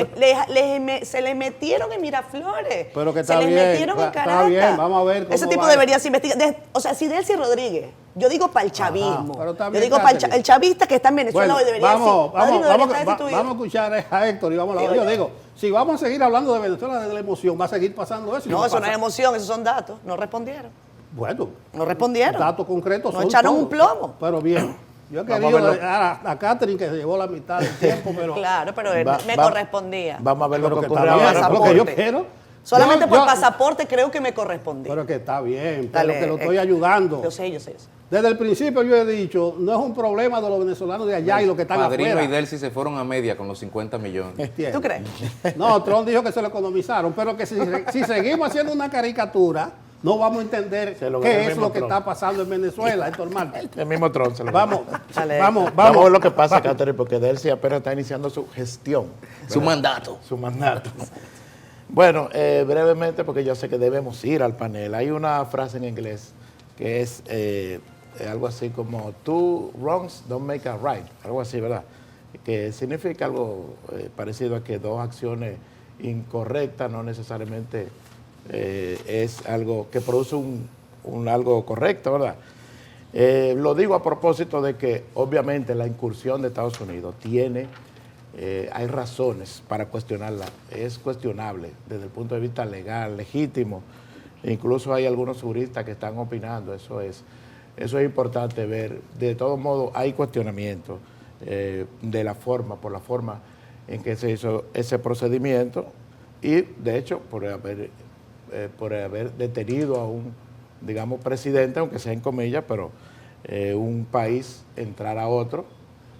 Se le metieron en Miraflores. Pero que se les metieron en Caracas. Está bien, vamos a ver cómo ese tipo debería ser investigado. O sea, si Delcy Rodríguez, yo digo para el chavismo, yo digo para el chavista que está en Venezuela hoy debería vamos a escuchar a Héctor y vamos a hablar. Yo digo, si vamos a seguir hablando de Venezuela desde la emoción, va a seguir pasando eso. No, eso no es emoción, esos son datos. No respondieron. Bueno. No respondieron. Datos concretos. No echaron un plomo. Pero bien. Yo he querido a Catherine, que se llevó la mitad del tiempo, pero... Claro, pero me correspondía. Vamos a ver lo que ocurrió ahora. Lo que yo quiero. Solamente por pasaporte creo que me correspondía. Pero que está bien, pero que lo estoy ayudando. Yo sé. Desde el principio yo he dicho, no es un problema de los venezolanos de allá y los que están afuera. Padrino y Delcy se fueron a media con los 50 millones. ¿Tú crees? No, Trump dijo que se lo economizaron, pero que si seguimos haciendo una caricatura, no vamos a entender qué es lo que está pasando en Venezuela, Héctor Marte. El mismo Trump se lo vamos a ver lo que pasa, Catherine, porque Delcy apenas está iniciando su gestión. Su mandato. Bueno, brevemente, porque yo sé que debemos ir al panel. Hay una frase en inglés que es algo así como two wrongs don't make a right, algo así, ¿verdad? Que significa algo parecido a que dos acciones incorrectas no necesariamente es algo que produce un algo correcto, ¿verdad? Lo digo a propósito de que obviamente la incursión de Estados Unidos hay razones para cuestionarla, es cuestionable desde el punto de vista legal, legítimo, incluso hay algunos juristas que están opinando, eso es importante ver. De todos modos hay cuestionamiento por la forma en que se hizo ese procedimiento y de hecho por haber detenido a un, digamos, presidente, aunque sea en comillas, pero un país entrar a otro,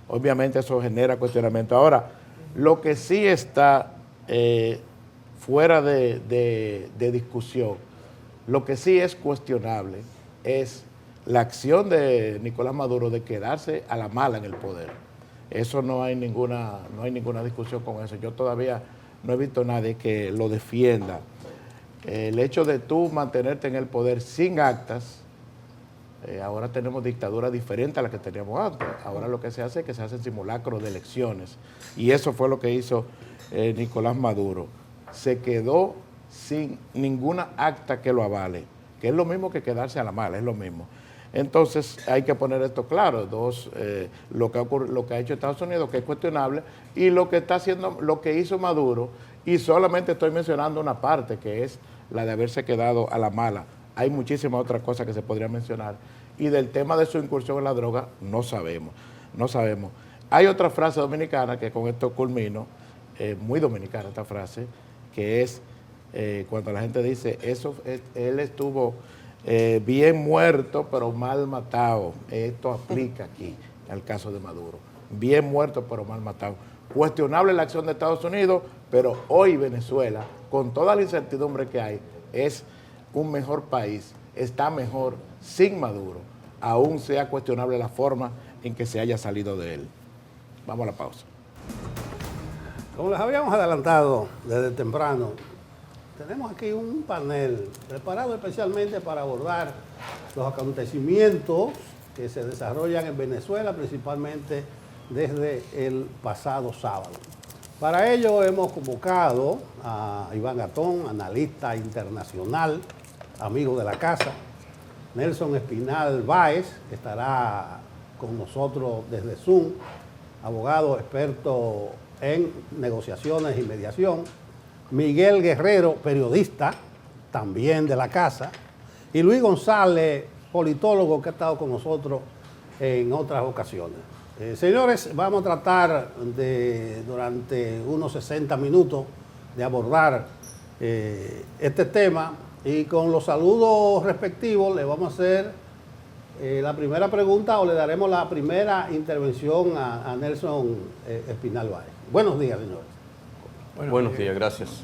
obviamente eso genera cuestionamiento. Ahora, lo que sí está fuera de discusión, lo que sí es cuestionable es la acción de Nicolás Maduro de quedarse a la mala en el poder. Eso no hay ninguna discusión con eso. Yo todavía no he visto a nadie que lo defienda. El hecho de tú mantenerte en el poder sin actas, ahora tenemos dictaduras diferentes a las que teníamos antes. Ahora lo que se hace es que se hacen simulacros de elecciones. Y eso fue lo que hizo Nicolás Maduro. Se quedó sin ninguna acta que lo avale, que es lo mismo que quedarse a la mala, es lo mismo. Entonces hay que poner esto claro, lo que ha hecho Estados Unidos, que es cuestionable, y lo que está haciendo, lo que hizo Maduro, y solamente estoy mencionando una parte, que es la de haberse quedado a la mala. Hay muchísimas otras cosas que se podrían mencionar. Y del tema de su incursión en la droga, no sabemos. Hay otra frase dominicana, que con esto culmino, muy dominicana esta frase, que es cuando la gente dice, él estuvo bien muerto, pero mal matado. Esto aplica aquí al caso de Maduro. Bien muerto, pero mal matado. Cuestionable la acción de Estados Unidos, pero hoy Venezuela, con toda la incertidumbre que hay, es un mejor país, está mejor sin Maduro, aún sea cuestionable la forma en que se haya salido de él. Vamos a la pausa. Como les habíamos adelantado desde temprano, tenemos aquí un panel preparado especialmente para abordar los acontecimientos que se desarrollan en Venezuela, principalmente desde el pasado sábado. Para ello hemos convocado a Iván Gatón, analista internacional, amigo de la casa, Nelson Espinal Báez, que estará con nosotros desde Zoom, abogado experto en negociaciones y mediación, Miguel Guerrero, periodista, también de la casa, y Luis González, politólogo, que ha estado con nosotros en otras ocasiones. Señores, vamos a tratar durante unos 60 minutos de abordar este tema, y con los saludos respectivos le vamos a hacer la primera pregunta, o le daremos la primera intervención a Nelson Espinal Báez. Buenos días, señores. Buenos días, gracias.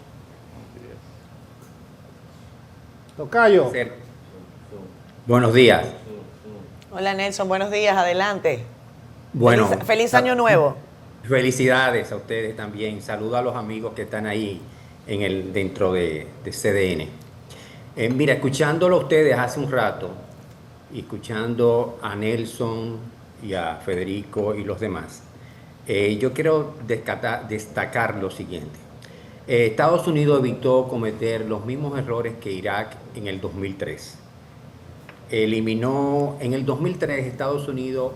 Tocayo. Buenos días. Hola Nelson, buenos días, adelante. Bueno, feliz año nuevo. Felicidades a ustedes también. Saludo a los amigos que están ahí dentro de CDN. Mira, escuchándolo a ustedes hace un rato, y escuchando a Nelson y a Federico y los demás, yo quiero destacar lo siguiente. Estados Unidos evitó cometer los mismos errores que Irak en el 2003. En el 2003 Estados Unidos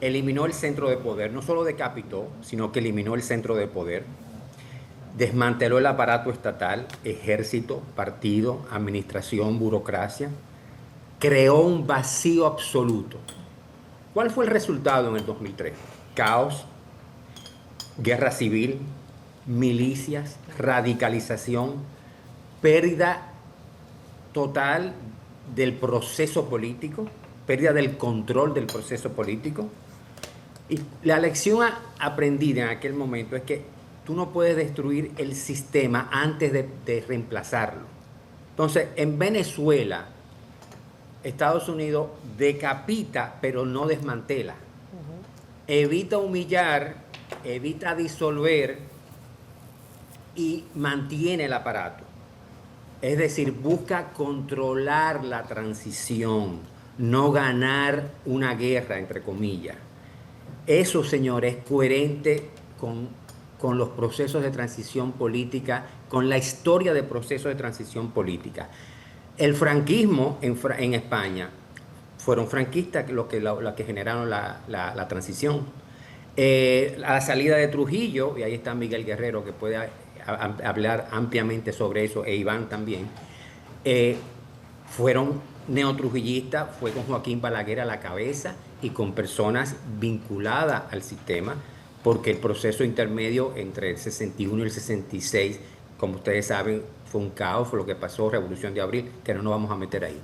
eliminó el centro de poder, no solo decapitó, sino que eliminó el centro de poder, desmanteló el aparato estatal, ejército, partido, administración, burocracia, creó un vacío absoluto. ¿Cuál fue el resultado en el 2003? Caos, guerra civil, milicias, radicalización, pérdida total del proceso político, pérdida del control del proceso político. Y la lección aprendida en aquel momento es que tú no puedes destruir el sistema antes de reemplazarlo. Entonces, en Venezuela, Estados Unidos decapita, pero no desmantela. Evita humillar, evita disolver y mantiene el aparato. Es decir, busca controlar la transición, no ganar una guerra, entre comillas. Eso, señores, es coherente con los procesos de transición política, con la historia de procesos de transición política. El franquismo en España, fueron franquistas los que generaron la transición. A la salida de Trujillo, y ahí está Miguel Guerrero, que puede hablar ampliamente sobre eso, e Iván también, fueron neotrujillistas, fue con Joaquín Balaguer a la cabeza y con personas vinculadas al sistema, porque el proceso intermedio entre el 61 y el 66, como ustedes saben, fue un caos, fue lo que pasó, Revolución de Abril, que no nos vamos a meter ahí.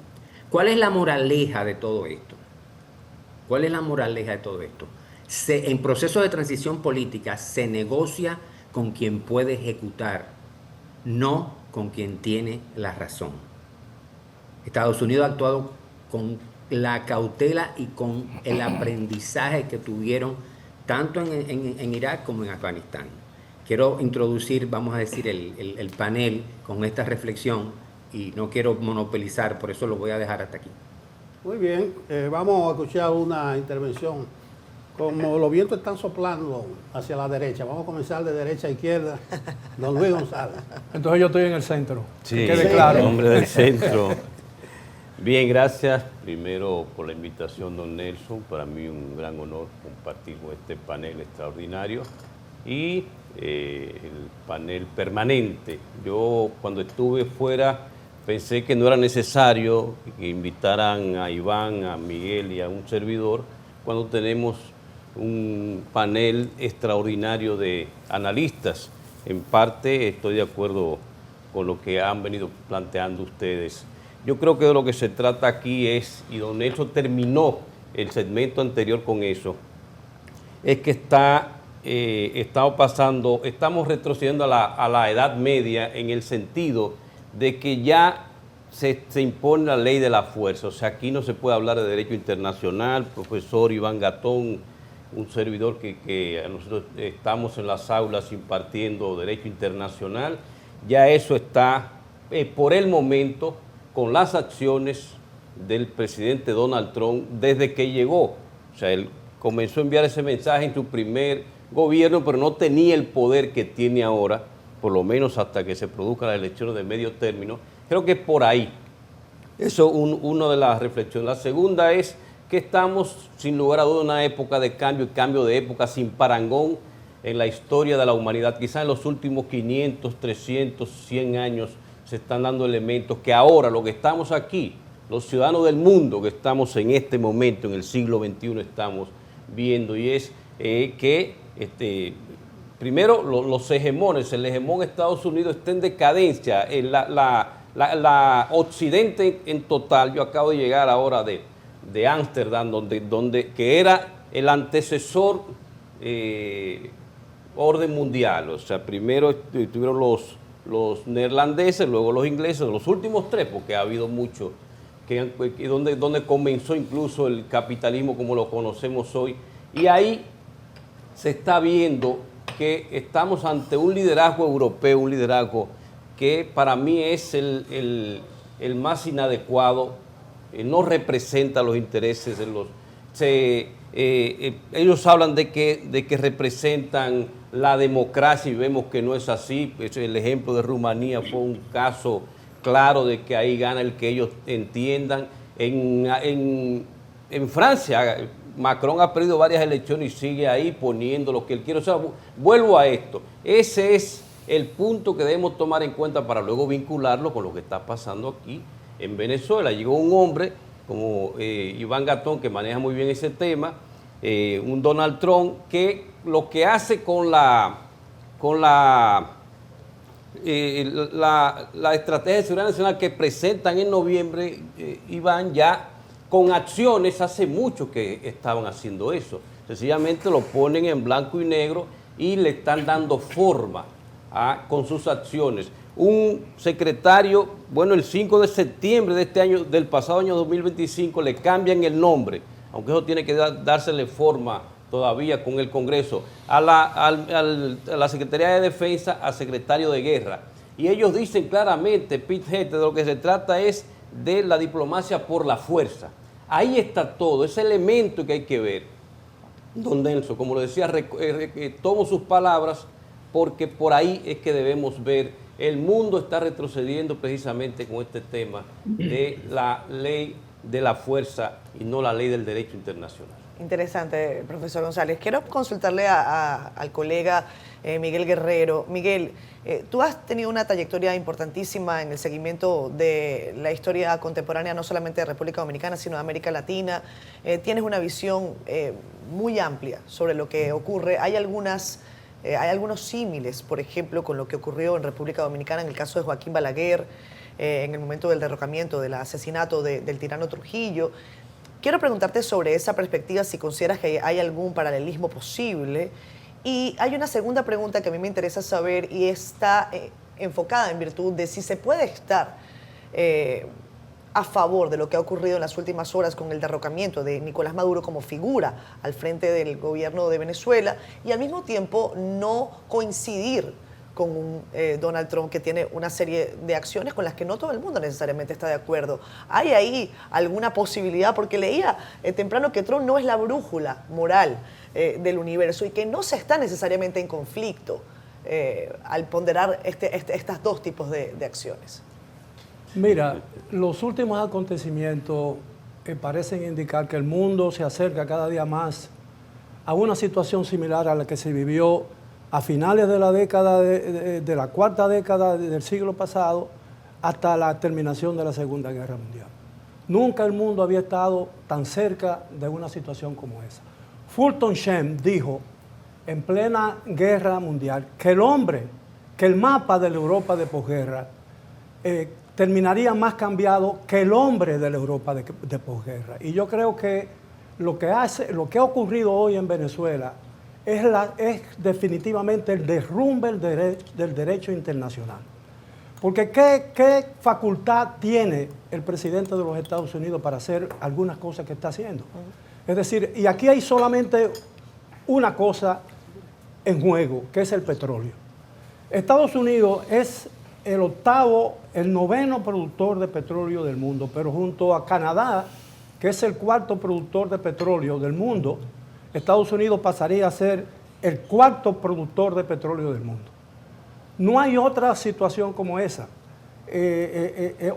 ¿Cuál es la moraleja de todo esto? ¿Cuál es la moraleja de todo esto? En proceso de transición política se negocia con quien puede ejecutar, no con quien tiene la razón. Estados Unidos ha actuado con la cautela y con el aprendizaje que tuvieron tanto en Irak como en Afganistán. Quiero introducir, vamos a decir, el panel con esta reflexión y no quiero monopolizar, por eso lo voy a dejar hasta aquí. Muy bien, vamos a escuchar una intervención. Como los vientos están soplando hacia la derecha, vamos a comenzar de derecha a izquierda. Don Luis González. Entonces yo estoy en el centro. Sí, que quede claro. Hombre del centro. Bien, gracias primero por la invitación, don Nelson. Para mí un gran honor compartir con este panel extraordinario y el panel permanente. Yo cuando estuve fuera pensé que no era necesario que invitaran a Iván, a Miguel y a un servidor cuando tenemos un panel extraordinario de analistas. En parte estoy de acuerdo con lo que han venido planteando ustedes. Yo creo que de lo que se trata aquí es, y don Nelson terminó el segmento anterior con eso, es que estamos retrocediendo a la Edad Media en el sentido de que ya se impone la ley de la fuerza. O sea, aquí no se puede hablar de derecho internacional. Profesor Iván Gatón, un servidor que nosotros estamos en las aulas impartiendo derecho internacional, ya eso está por el momento con las acciones del presidente Donald Trump desde que llegó. O sea, él comenzó a enviar ese mensaje en su primer gobierno, pero no tenía el poder que tiene ahora, por lo menos hasta que se produzcan las elecciones de medio término. Creo que por ahí. Eso es una de las reflexiones. La segunda es que estamos, sin lugar a duda, en una época de cambio y cambio de época sin parangón en la historia de la humanidad. Quizás en los últimos 500, 300, 100 años se están dando elementos que ahora, lo que estamos aquí, los ciudadanos del mundo que estamos en este momento, en el siglo XXI, estamos viendo, y es que primero los hegemones, el hegemón Estados Unidos está en decadencia, la Occidente en total. Yo acabo de llegar ahora de Ámsterdam, que era el antecesor orden mundial. O sea, primero estuvieron los neerlandeses, luego los ingleses, los últimos tres, porque ha habido muchos, donde comenzó incluso el capitalismo como lo conocemos hoy. Y ahí se está viendo que estamos ante un liderazgo europeo, un liderazgo que para mí es el más inadecuado, no representa los intereses de los... ellos hablan de que representan la democracia y vemos que no es así. El ejemplo de Rumanía fue un caso claro de que ahí gana el que ellos entiendan. En Francia, Macron ha perdido varias elecciones y sigue ahí poniendo lo que él quiere. O sea, vuelvo a esto. Ese es el punto que debemos tomar en cuenta para luego vincularlo con lo que está pasando aquí en Venezuela. Llegó un hombre como Iván Gatón, que maneja muy bien ese tema, un Donald Trump, que lo que hace con la estrategia de seguridad nacional que presentan en noviembre, Iván, ya con acciones, hace mucho que estaban haciendo eso. Sencillamente lo ponen en blanco y negro y le están dando forma con sus acciones. Un secretario, bueno, el 5 de septiembre de este año, del pasado año 2025, le cambian el nombre, aunque eso tiene que dársele forma todavía con el Congreso, a la Secretaría de Defensa, al Secretario de Guerra. Y ellos dicen claramente, Pete Hegseth, de lo que se trata es de la diplomacia por la fuerza. Ahí está todo, ese elemento que hay que ver. Don Nelson, como lo decía, tomo sus palabras porque por ahí es que debemos ver. El mundo está retrocediendo precisamente con este tema de la ley de la fuerza y no la ley del derecho internacional. Interesante, profesor González. Quiero consultarle al colega Miguel Guerrero. Miguel, tú has tenido una trayectoria importantísima en el seguimiento de la historia contemporánea, no solamente de República Dominicana, sino de América Latina. Tienes una visión muy amplia sobre lo que ocurre. Hay algunos símiles, por ejemplo, con lo que ocurrió en República Dominicana en el caso de Joaquín Balaguer, en el momento del derrocamiento, del asesinato del tirano Trujillo. Quiero preguntarte sobre esa perspectiva, si consideras que hay algún paralelismo posible. Y hay una segunda pregunta que a mí me interesa saber y está enfocada en virtud de si se puede estar a favor de lo que ha ocurrido en las últimas horas con el derrocamiento de Nicolás Maduro como figura al frente del gobierno de Venezuela y al mismo tiempo no coincidir con un Donald Trump que tiene una serie de acciones con las que no todo el mundo necesariamente está de acuerdo. ¿Hay ahí alguna posibilidad? Porque leía temprano que Trump no es la brújula moral del universo y que no se está necesariamente en conflicto al ponderar estos dos tipos de acciones. Mira, los últimos acontecimientos parecen indicar que el mundo se acerca cada día más a una situación similar a la que se vivió a finales de la década de la cuarta década del siglo pasado hasta la terminación de la Segunda Guerra Mundial. Nunca el mundo había estado tan cerca de una situación como esa. Fulton Sheen dijo en plena guerra mundial que el mapa de la Europa de posguerra terminaría más cambiado que el hombre de la Europa de posguerra. Y yo creo que lo que ha ocurrido hoy en Venezuela es definitivamente el derrumbe del derecho internacional. Porque ¿qué facultad tiene el presidente de los Estados Unidos para hacer algunas cosas que está haciendo? Es decir, y aquí hay solamente una cosa en juego, que es el petróleo. Estados Unidos es el noveno productor de petróleo del mundo, pero junto a Canadá, que es el cuarto productor de petróleo del mundo, Estados Unidos pasaría a ser el cuarto productor de petróleo del mundo. No hay otra situación como esa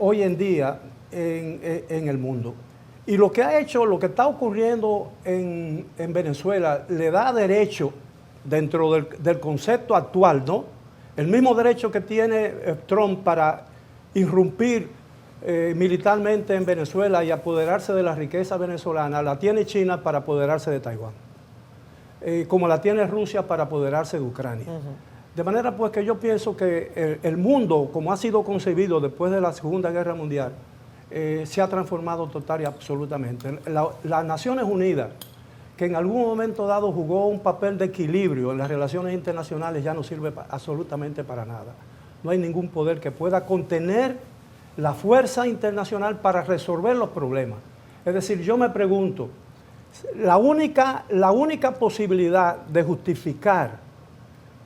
hoy en día en el mundo. Y lo que está ocurriendo en Venezuela le da derecho, dentro del concepto actual, ¿no? El mismo derecho que tiene Trump para irrumpir militarmente en Venezuela y apoderarse de la riqueza venezolana, la tiene China para apoderarse de Taiwán. Como la tiene Rusia para apoderarse de Ucrania. De manera pues que yo pienso que el mundo, como ha sido concebido después de la Segunda Guerra Mundial, se ha transformado total y absolutamente. Las Naciones Unidas, que en algún momento dado jugó un papel de equilibrio en las relaciones internacionales, ya no sirve absolutamente para nada. No hay ningún poder que pueda contener la fuerza internacional para resolver los problemas. Es decir, yo me pregunto, la única posibilidad de justificar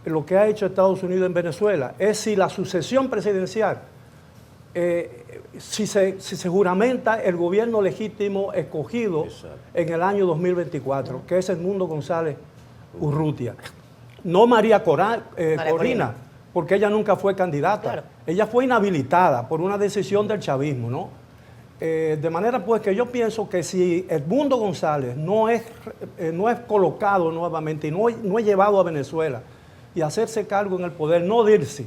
lo que ha hecho Estados Unidos en Venezuela es si la sucesión presidencial, si se juramenta el gobierno legítimo escogido en el año 2024, que es Edmundo González Urrutia. No María Corina, porque ella nunca fue candidata. Claro. Ella fue inhabilitada por una decisión del chavismo, ¿no? De manera pues que yo pienso que si Edmundo González no es colocado nuevamente y no es llevado a Venezuela y hacerse cargo en el poder, no dirse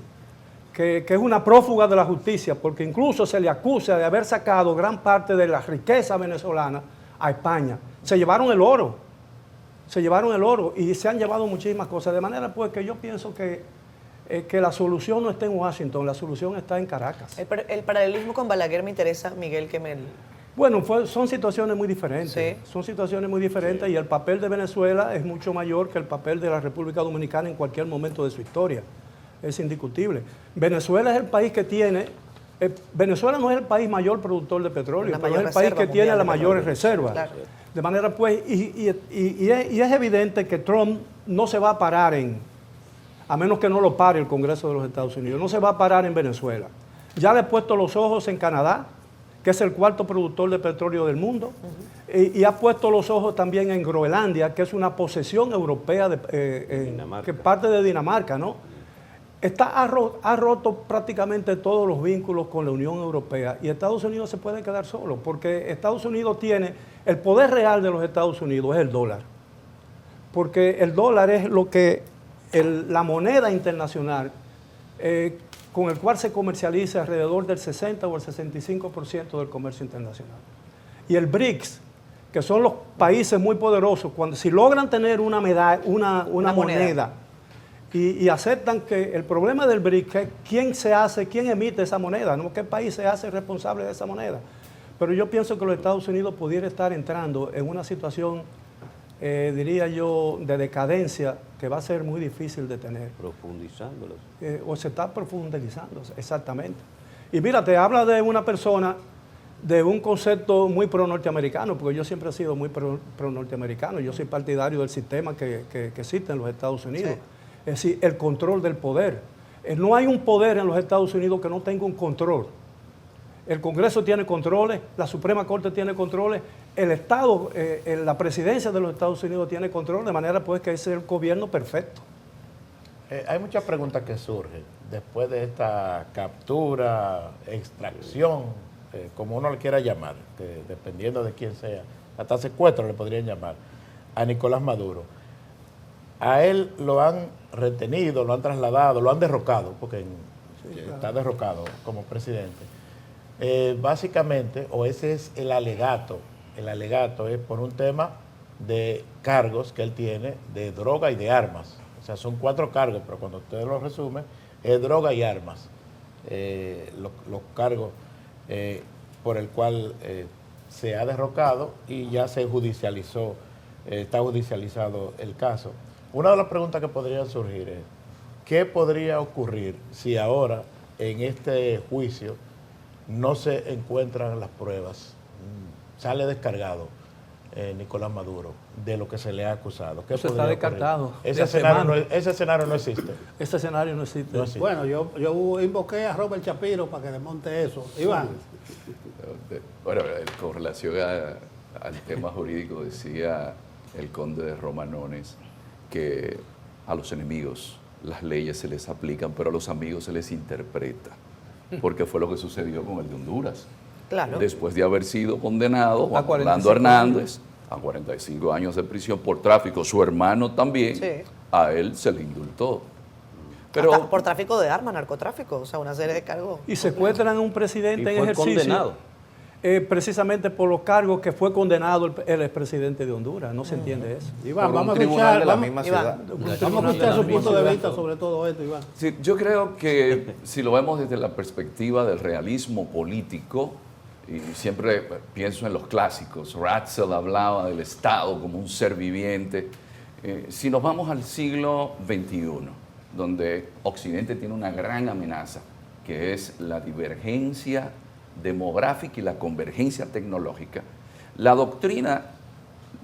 que es una prófuga de la justicia, porque incluso se le acusa de haber sacado gran parte de la riqueza venezolana a España. Se llevaron el oro y se han llevado muchísimas cosas. De manera pues que yo pienso que la solución no está en Washington, la solución está en Caracas. El paralelismo con Balaguer me interesa, Miguel, que me... Bueno, son situaciones muy diferentes. Sí. Son situaciones muy diferentes, sí. Y el papel de Venezuela es mucho mayor que el papel de la República Dominicana en cualquier momento de su historia. Es indiscutible. Venezuela es el país que tiene... Venezuela no es el país mayor productor de petrollo, pero es el país que tiene las mayores reservas. Claro. De manera pues, y es evidente que Trump no se va a parar a menos que no lo pare el Congreso de los Estados Unidos, no se va a parar en Venezuela. Ya le he puesto los ojos en Canadá, que es el cuarto productor de petróleo del mundo, y ha puesto los ojos también en Groenlandia, que es una posesión europea que parte de Dinamarca, ¿no? Ha roto prácticamente todos los vínculos con la Unión Europea y Estados Unidos se puede quedar solo, porque Estados Unidos tiene, el poder real de los Estados Unidos es el dólar, porque el dólar es lo que la moneda internacional con el cual se comercializa alrededor del 60 o el 65% del comercio internacional. Y el BRICS, que son los países muy poderosos, si logran tener una moneda y aceptan que el problema del BRICS es quién emite esa moneda, no qué país se hace responsable de esa moneda. Pero yo pienso que los Estados Unidos pudiera estar entrando en una situación, diría yo, de decadencia que va a ser muy difícil de tener. Profundizándolos. O se está profundizando, exactamente. Y mira, te habla de una persona, de un concepto muy pro-norteamericano, porque yo siempre he sido muy pro-norteamericano. Yo soy partidario del sistema que existe en los Estados Unidos. Sí. Es decir, el control del poder. No hay un poder en los Estados Unidos que no tenga un control. El Congreso tiene controles, la Suprema Corte tiene controles, el Estado, la presidencia de los Estados Unidos tiene control, de manera pues que ese es el gobierno perfecto. Hay muchas preguntas que surgen después de esta captura, extracción, como uno le quiera llamar, dependiendo de quién sea, hasta secuestro le podrían llamar, a Nicolás Maduro. A él lo han retenido, lo han trasladado, lo han derrocado, porque está derrocado como presidente. Básicamente, o ese es el alegato es por un tema de cargos que él tiene de droga y de armas. O sea, son 4 cargos, pero cuando usted lo resume, es droga y armas. Los cargos por el cual se ha derrocado y ya se judicializó, está judicializado el caso. Una de las preguntas que podrían surgir es, ¿qué podría ocurrir si ahora en este juicio no se encuentran las pruebas? Sale descargado Nicolás Maduro de lo que se le ha acusado. ¿Qué está descartado. Ese escenario no existe. Ese escenario no existe. No existe. Bueno, yo invoqué a Robert Shapiro para que desmonte eso. Iván. Bueno, con relación al tema jurídico, decía el conde de Romanones que a los enemigos las leyes se les aplican, pero a los amigos se les interpreta, porque fue lo que sucedió con el de Honduras. Claro. Después de haber sido condenado Juan Orlando Hernández a 45 años de prisión por tráfico, su hermano también, sí. A él se le indultó. Pero hasta por tráfico de armas, narcotráfico, o sea, una serie de cargos. Y secuestran a un presidente en ejercicio. Condenado. Precisamente por los cargos que fue condenado el expresidente de Honduras. No se entiende eso. Iván, vamos a escuchar su punto de vista sobre todo esto, Iván. Sí, yo creo que si lo vemos desde la perspectiva del realismo político, y siempre pienso en los clásicos, Ratzel hablaba del Estado como un ser viviente. Si nos vamos al siglo XXI, donde Occidente tiene una gran amenaza, que es la divergencia demográfica y la convergencia tecnológica, la doctrina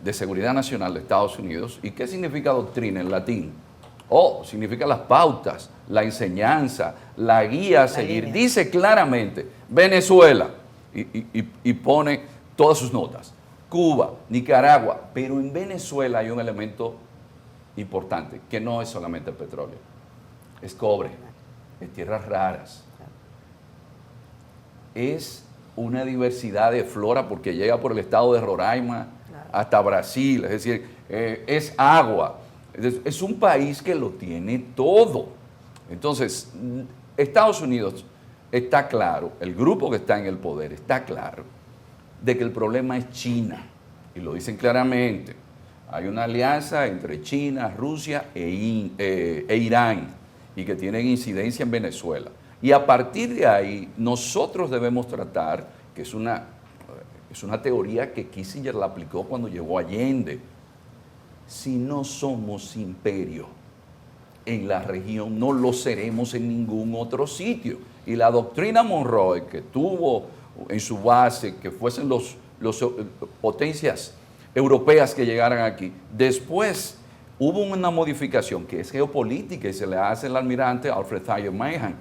de seguridad nacional de Estados Unidos, ¿y qué significa doctrina en latín? Significa las pautas, la enseñanza, la guía a seguir. Dice claramente, Venezuela, y pone todas sus notas, Cuba, Nicaragua, pero en Venezuela hay un elemento importante, que no es solamente el petróleo, es cobre, es tierras raras, es una diversidad de flora porque llega por el estado de Roraima hasta Brasil, es decir, es agua, es un país que lo tiene todo. Entonces, Estados Unidos está claro, el grupo que está en el poder está claro de que el problema es China, y lo dicen claramente. Hay una alianza entre China, Rusia e Irán, y que tienen incidencia en Venezuela. Y a partir de ahí, nosotros debemos tratar, que es una teoría que Kissinger la aplicó cuando llegó a Allende. Si no somos imperio en la región, no lo seremos en ningún otro sitio. Y la doctrina Monroe, que tuvo en su base que fuesen los potencias europeas que llegaran aquí. Después hubo una modificación que es geopolítica y se le hace al almirante Alfred Thayer Mahan,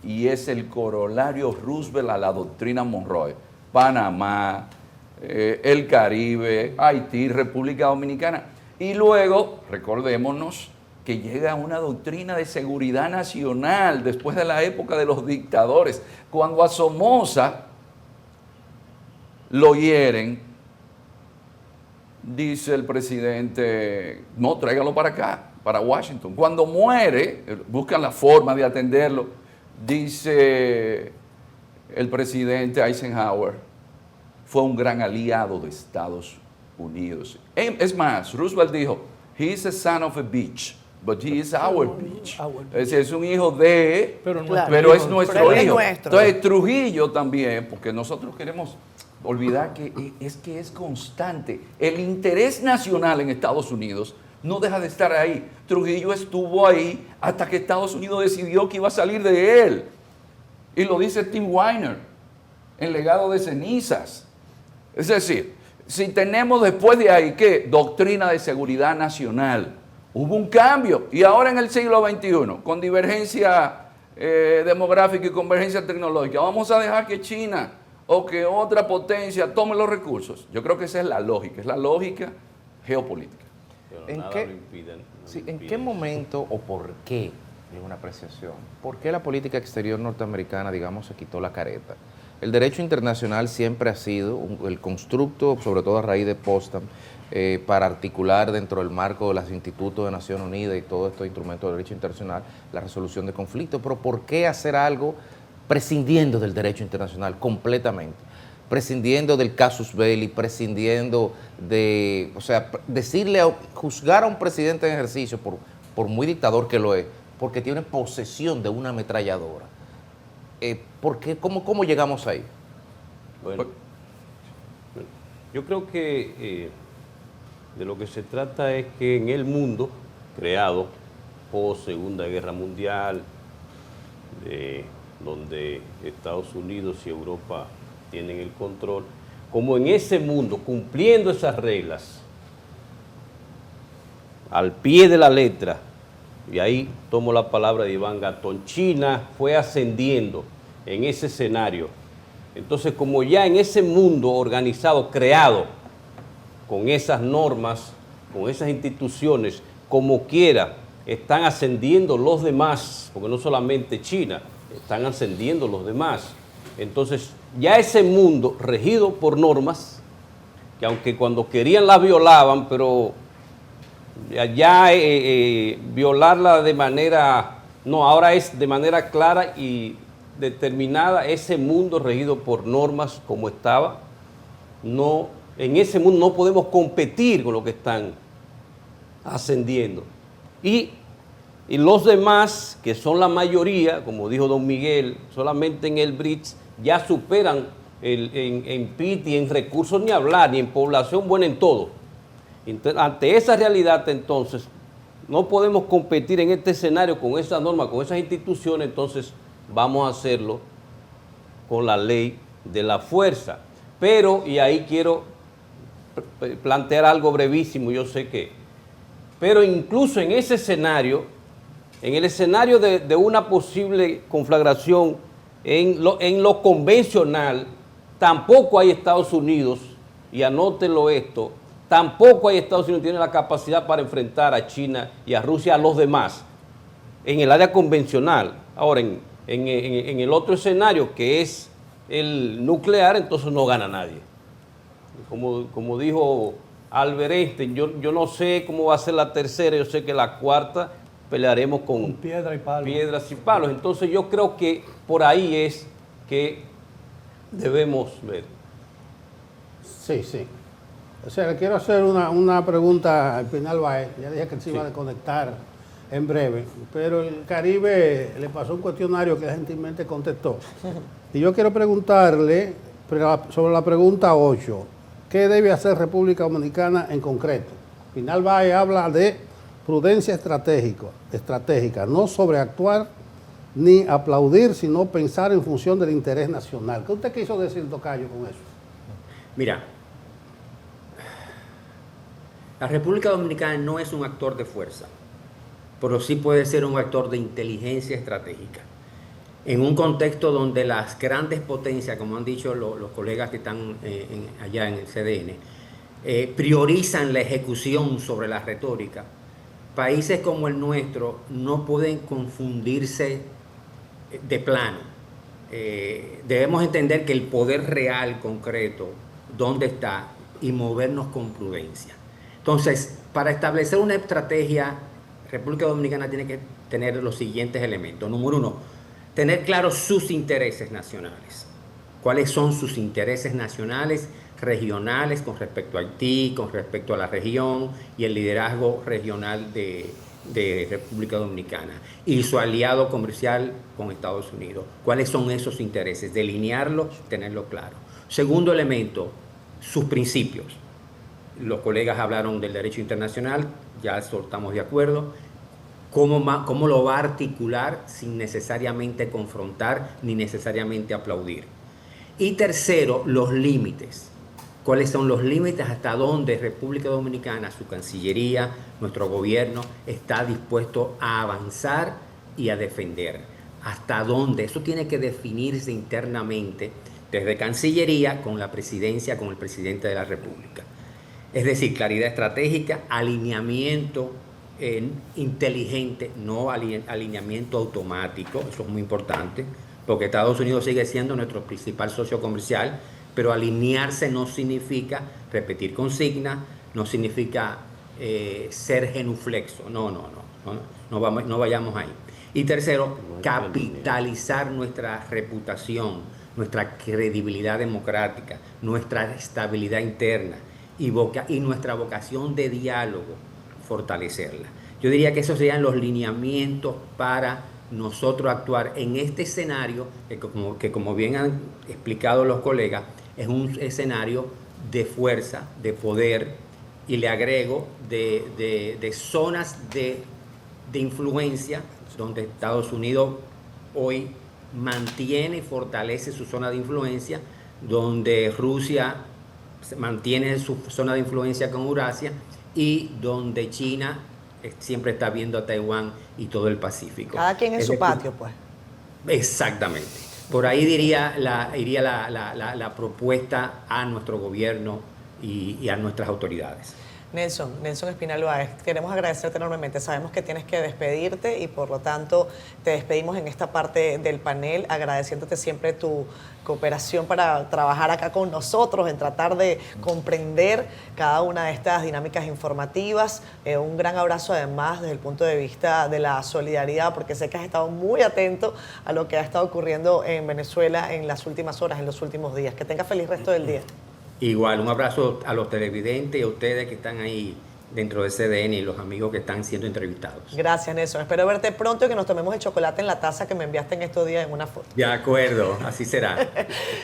y es el corolario Roosevelt a la doctrina Monroe. Panamá, el Caribe, Haití, República Dominicana. Y luego, recordémonos que llega una doctrina de seguridad nacional después de la época de los dictadores. Cuando a Somoza lo hieren, dice el presidente, no, tráigalo para acá, para Washington. Cuando muere, buscan la forma de atenderlo, dice el presidente Eisenhower, fue un gran aliado de Estados Unidos. Es más, Roosevelt dijo, he is a son of a bitch, but he is our bitch. Es decir, es un hijo de, pero es nuestro hijo. Entonces Trujillo también, porque nosotros queremos olvidar que es constante. El interés nacional en Estados Unidos no deja de estar ahí. Trujillo estuvo ahí hasta que Estados Unidos decidió que iba a salir de él. Y lo dice Tim Weiner en Legado de Cenizas. Es decir, si tenemos después de ahí, ¿qué? Doctrina de seguridad nacional. Hubo un cambio. Y ahora en el siglo XXI, con divergencia demográfica y convergencia tecnológica, vamos a dejar que China o que otra potencia tome los recursos. Yo creo que esa es la lógica geopolítica. ¿En qué momento o por qué, es una apreciación, por qué la política exterior norteamericana, digamos, se quitó la careta? El derecho internacional siempre ha sido el constructo, sobre todo a raíz de Potsdam, para articular dentro del marco de los institutos de Naciones Unidas y todos estos instrumentos de derecho internacional la resolución de conflictos. Pero ¿por qué hacer algo prescindiendo del derecho internacional completamente? Prescindiendo del casus belli, prescindiendo de, o sea, juzgar a un presidente en ejercicio, por muy dictador que lo es, porque tiene posesión de una ametralladora. ¿Cómo llegamos ahí? Bueno, yo creo que de lo que se trata es que en el mundo creado post Segunda Guerra Mundial, donde Estados Unidos y Europa tienen el control, como en ese mundo, cumpliendo esas reglas, al pie de la letra, y ahí tomo la palabra de Iván Gatón, China fue ascendiendo en ese escenario. Entonces, como ya en ese mundo organizado, creado, con esas normas, con esas instituciones, como quiera, están ascendiendo los demás, porque no solamente China, están ascendiendo los demás. Entonces, ya ese mundo regido por normas, que aunque cuando querían las violaban, pero ya violarla de manera, no, ahora es de manera clara y determinada, ese mundo regido por normas como estaba, no, en ese mundo no podemos competir con lo que están ascendiendo. Y los demás, que son la mayoría, como dijo don Miguel, solamente en el BRICS, ya superan en PIB y en recursos ni hablar, ni en población, bueno, en todo. Entonces, ante esa realidad, entonces, no podemos competir en este escenario con esas normas, con esas instituciones, entonces vamos a hacerlo con la ley de la fuerza. Pero, y ahí quiero plantear algo brevísimo, yo sé que, pero incluso en ese escenario, en el escenario de una posible conflagración en lo convencional, tampoco hay Estados Unidos, y anótenlo esto, tampoco hay Estados Unidos tiene la capacidad para enfrentar a China y a Rusia, a los demás, en el área convencional. Ahora, en el otro escenario, que es el nuclear, entonces no gana nadie. Como dijo Albert Einstein, yo no sé cómo va a ser la tercera, yo sé que la cuarta pelearemos con piedras y palos. Entonces yo creo que por ahí es que debemos ver. Sí. O sea, le quiero hacer una pregunta al Pinal Baez. Ya dije que se iba a desconectar en breve, pero el Caribe le pasó un cuestionario que gentilmente contestó. Y yo quiero preguntarle sobre la pregunta 8. ¿Qué debe hacer República Dominicana en concreto? Pinal Baez habla de prudencia estratégica, no sobreactuar ni aplaudir, sino pensar en función del interés nacional. ¿Qué usted quiso decir, tocayo, con eso? Mira, La República Dominicana no es un actor de fuerza, pero sí puede ser un actor de inteligencia estratégica. En un contexto donde las grandes potencias, como han dicho los colegas que están allá en el CDN, priorizan la ejecución sobre la retórica, países como el nuestro no pueden confundirse de plano. Debemos entender que el poder real, concreto, dónde está, y movernos con prudencia. Entonces, para establecer una estrategia, República Dominicana tiene que tener los siguientes elementos. Número uno, tener claros sus intereses nacionales. ¿Cuáles son sus intereses nacionales, regionales, con respecto a Haití, con respecto a la región y el liderazgo regional de República Dominicana? Y su aliado comercial con Estados Unidos. ¿Cuáles son esos intereses? Delinearlos, tenerlo claro. Segundo elemento, sus principios. Los colegas hablaron del derecho internacional, ya estamos de acuerdo. ¿Cómo lo va a articular sin necesariamente confrontar ni necesariamente aplaudir? Y tercero, los límites. ¿Cuáles son los límites hasta dónde República Dominicana, su Cancillería, nuestro gobierno, está dispuesto a avanzar y a defender? ¿Hasta dónde? Eso tiene que definirse internamente desde Cancillería con la Presidencia, con el Presidente de la República. Es decir, claridad estratégica, alineamiento inteligente, no alineamiento automático, eso es muy importante, porque Estados Unidos sigue siendo nuestro principal socio comercial, pero alinearse no significa repetir consignas, no significa ser genuflexo, no vayamos ahí. Y tercero, capitalizar nuestra reputación, nuestra credibilidad democrática, nuestra estabilidad interna y nuestra vocación de diálogo, fortalecerla. Yo diría que esos serían los lineamientos para nosotros actuar en este escenario que como bien han explicado los colegas, es un escenario de fuerza, de poder, y le agrego de zonas de influencia donde Estados Unidos hoy mantiene y fortalece su zona de influencia, donde Rusia mantiene su zona de influencia con Eurasia y donde China siempre está viendo a Taiwán y todo el Pacífico. Cada quien en su patio, pues. Exactamente. Por ahí iría la propuesta a nuestro gobierno y a nuestras autoridades. Nelson Espinal Báez, queremos agradecerte enormemente. Sabemos que tienes que despedirte y por lo tanto te despedimos en esta parte del panel, agradeciéndote siempre tu cooperación para trabajar acá con nosotros, en tratar de comprender cada una de estas dinámicas informativas. Un gran abrazo además desde el punto de vista de la solidaridad, porque sé que has estado muy atento a lo que ha estado ocurriendo en Venezuela en las últimas horas, en los últimos días. Que tengas feliz resto del día. Igual, un abrazo a los televidentes y a ustedes que están ahí dentro de CDN y los amigos que están siendo entrevistados. Gracias, Nelson. Espero verte pronto y que nos tomemos el chocolate en la taza que me enviaste en estos días en una foto. De acuerdo, así será.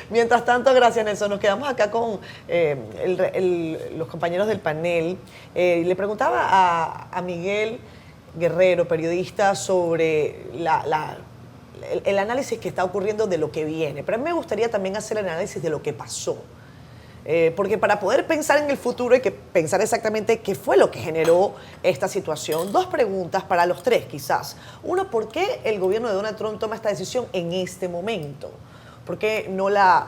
Mientras tanto, gracias, Nelson. Nos quedamos acá con los compañeros del panel. Le preguntaba a Miguel Guerrero, periodista, sobre el análisis que está ocurriendo de lo que viene. Pero a mí me gustaría también hacer el análisis de lo que pasó. Porque para poder pensar en el futuro hay que pensar exactamente qué fue lo que generó esta situación. Dos preguntas para los tres, quizás. Uno, ¿por qué el gobierno de Donald Trump toma esta decisión en este momento? ¿Por qué no la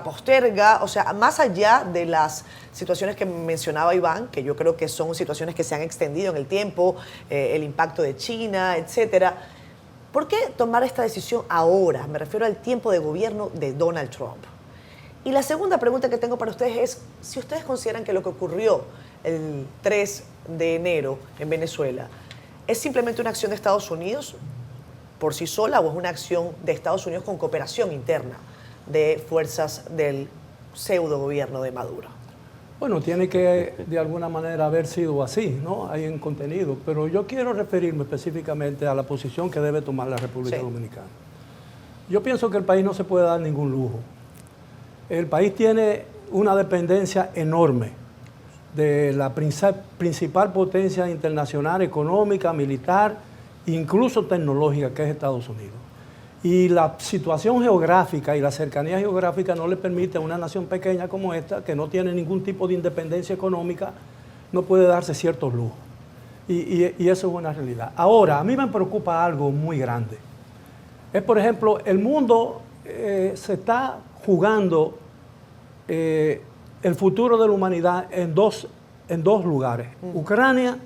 posterga? O sea, más allá de las situaciones que mencionaba Iván, que yo creo que son situaciones que se han extendido en el tiempo, el impacto de China, etcétera. ¿Por qué tomar esta decisión ahora? Me refiero al tiempo de gobierno de Donald Trump. Y la segunda pregunta que tengo para ustedes es si ustedes consideran que lo que ocurrió el 3 de enero en Venezuela es simplemente una acción de Estados Unidos por sí sola o es una acción de Estados Unidos con cooperación interna de fuerzas del pseudo gobierno de Maduro. Bueno, tiene que de alguna manera haber sido así, ¿no? Hay en contenido, pero yo quiero referirme específicamente a la posición que debe tomar la República Dominicana. Yo pienso que el país no se puede dar ningún lujo. El país tiene una dependencia enorme de la principal potencia internacional, económica, militar, incluso tecnológica, que es Estados Unidos. Y la situación geográfica y la cercanía geográfica no le permite a una nación pequeña como esta, que no tiene ningún tipo de independencia económica, no puede darse ciertos lujos. Y eso es una realidad. Ahora, a mí me preocupa algo muy grande. Es, por ejemplo, el mundo se está jugando el futuro de la humanidad en dos lugares, Ucrania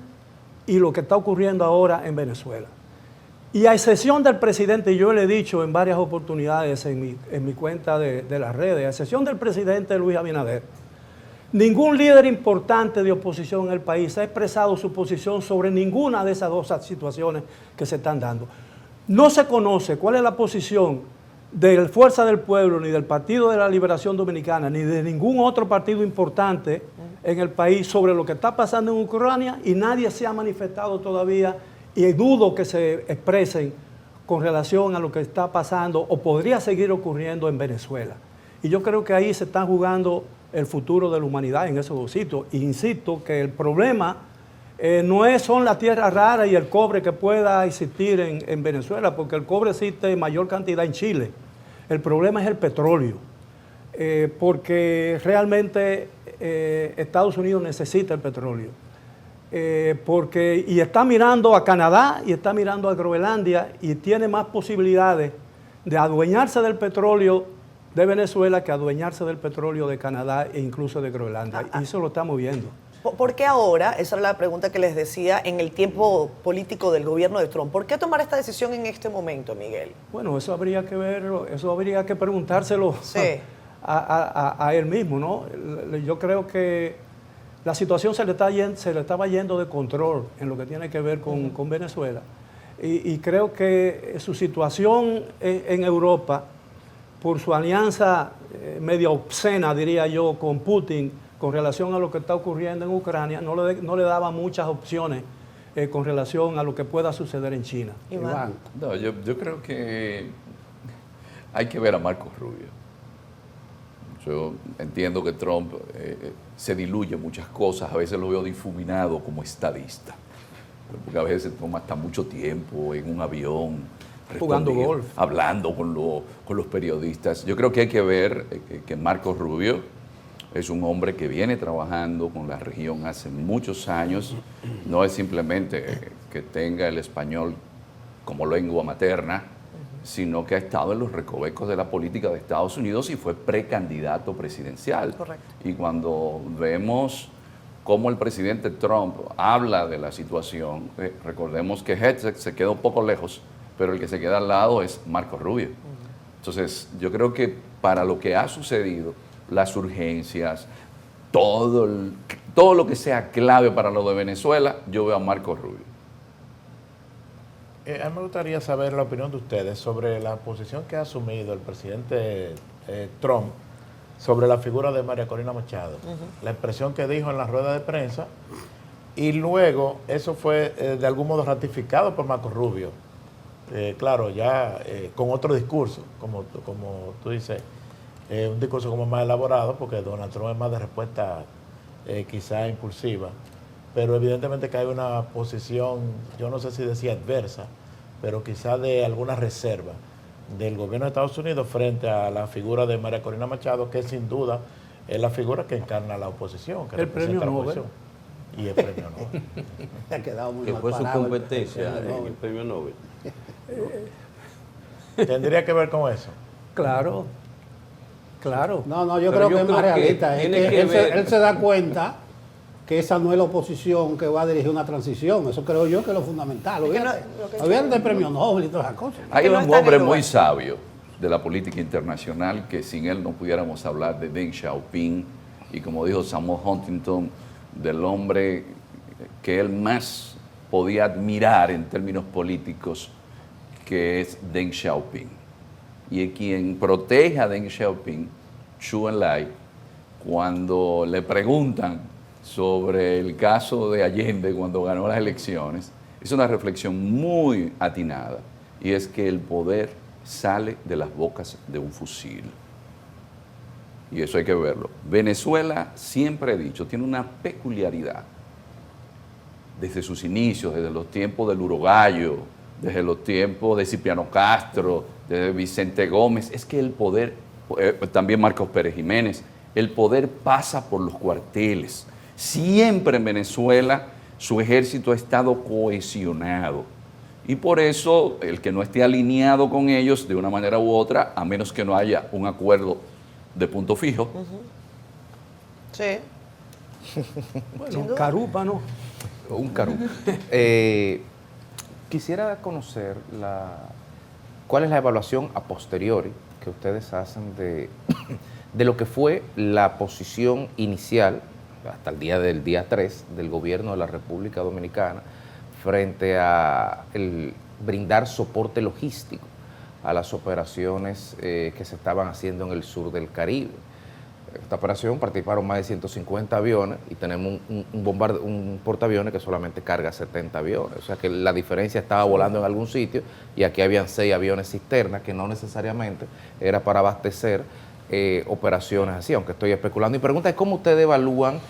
y lo que está ocurriendo ahora en Venezuela. Y a excepción del presidente, yo le he dicho en varias oportunidades en mi cuenta de las redes, a excepción del presidente Luis Abinader, ningún líder importante de oposición en el país ha expresado su posición sobre ninguna de esas dos situaciones que se están dando. No se conoce cuál es la posición de la Fuerza del Pueblo, ni del Partido de la Liberación Dominicana, ni de ningún otro partido importante en el país sobre lo que está pasando en Ucrania, y nadie se ha manifestado todavía, y dudo que se expresen con relación a lo que está pasando o podría seguir ocurriendo en Venezuela. Y yo creo que ahí se está jugando el futuro de la humanidad en esos dos sitios. E insisto que el problema son las tierras raras y el cobre que pueda existir en Venezuela, porque el cobre existe en mayor cantidad en Chile. El problema es el petróleo, porque realmente Estados Unidos necesita el petróleo. Y está mirando a Canadá y está mirando a Groenlandia y tiene más posibilidades de adueñarse del petróleo de Venezuela que adueñarse del petróleo de Canadá e incluso de Groenlandia. Y eso lo estamos viendo. ¿Por qué ahora? Esa era la pregunta que les decía en el tiempo político del gobierno de Trump. ¿Por qué tomar esta decisión en este momento, Miguel? Bueno, eso habría que verlo, eso habría que preguntárselo a él mismo, ¿no? Yo creo que la situación se le estaba yendo de control en lo que tiene que ver con Venezuela. Y creo que su situación en Europa, por su alianza medio obscena, diría yo, con Putin, con relación a lo que está ocurriendo en Ucrania, no le daba muchas opciones con relación a lo que pueda suceder en China. Iván. No, yo creo que hay que ver a Marco Rubio. Yo entiendo que Trump se diluye muchas cosas, a veces lo veo difuminado como estadista, porque a veces toma hasta mucho tiempo en un avión, jugando golf, hablando con los periodistas. Yo creo que hay que ver que Marco Rubio es un hombre que viene trabajando con la región hace muchos años. No es simplemente que tenga el español como lengua materna, sino que ha estado en los recovecos de la política de Estados Unidos y fue precandidato presidencial. Correcto. Y cuando vemos cómo el presidente Trump habla de la situación, recordemos que Hegseth se quedó un poco lejos, pero el que se queda al lado es Marco Rubio. Entonces, yo creo que para lo que ha sucedido, las urgencias, todo lo que sea clave para lo de Venezuela, yo veo a Marco Rubio. A mí me gustaría saber la opinión de ustedes sobre la posición que ha asumido el presidente Trump sobre la figura de María Corina Machado, la expresión que dijo en la rueda de prensa, y luego eso fue de algún modo ratificado por Marco Rubio. Claro, ya con otro discurso, como tú dices, un discurso como más elaborado, porque Donald Trump es más de respuesta quizá impulsiva, pero evidentemente que hay una posición, yo no sé si decía adversa, pero quizá de alguna reserva del gobierno de Estados Unidos frente a la figura de María Corina Machado, que sin duda es la figura que encarna la oposición, que el premio la Nobel. oposición. Y el premio Nobel. Ha quedado muy Que mal fue su parado competencia el en el premio Nobel. ¿Tendría que ver con eso? Claro. No, yo Pero creo que es más realista. Es que él se da cuenta que esa no es la oposición que va a dirigir una transición. Eso creo yo que es lo fundamental. Olvídate del premio Nobel y todas esas cosas. Hay no un está en el hombre lugar. muy sabio de la política internacional que sin él no pudiéramos hablar de Deng Xiaoping y, como dijo Samuel Huntington, del hombre que él más podía admirar en términos políticos, que es Deng Xiaoping. Y quien protege a Deng Xiaoping, Zhou Enlai, cuando le preguntan sobre el caso de Allende cuando ganó las elecciones, es una reflexión muy atinada, y es que el poder sale de las bocas de un fusil. Y eso hay que verlo. Venezuela, siempre he dicho, tiene una peculiaridad. Desde sus inicios, desde los tiempos del Urogallo, desde los tiempos de Cipriano Castro, de Vicente Gómez, es que el poder, también Marcos Pérez Jiménez, el poder pasa por los cuarteles. Siempre en Venezuela su ejército ha estado cohesionado. Y por eso el que no esté alineado con ellos de una manera u otra, a menos que no haya un acuerdo de punto fijo. Sí. Bueno, carúpano. Un carú. Quisiera conocer cuál es la evaluación a posteriori que ustedes hacen de lo que fue la posición inicial, hasta el día 3, del gobierno de la República Dominicana frente a el brindar soporte logístico a las operaciones que se estaban haciendo en el sur del Caribe. Esta operación participaron más de 150 aviones y tenemos un portaaviones que solamente carga 70 aviones. O sea que la diferencia estaba volando en algún sitio y aquí habían 6 aviones cisternas que no necesariamente era para abastecer operaciones así, aunque estoy especulando. Mi pregunta es cómo ustedes evalúan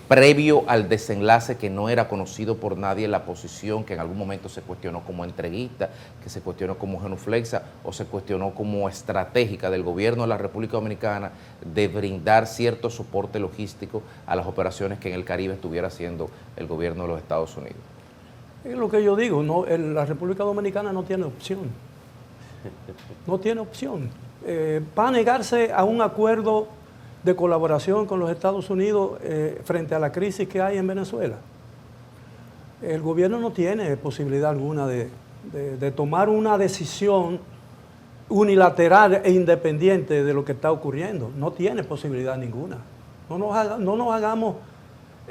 previo al desenlace que no era conocido por nadie la posición que en algún momento se cuestionó como entreguista, que se cuestionó como genuflexa o se cuestionó como estratégica del gobierno de la República Dominicana de brindar cierto soporte logístico a las operaciones que en el Caribe estuviera haciendo el gobierno de los Estados Unidos. Es lo que yo digo, no, la República Dominicana no tiene opción. No tiene opción. Para negarse a un acuerdo de colaboración con los Estados Unidos frente a la crisis que hay en Venezuela. El gobierno no tiene posibilidad alguna de tomar una decisión unilateral e independiente de lo que está ocurriendo. No tiene posibilidad ninguna. No nos hagamos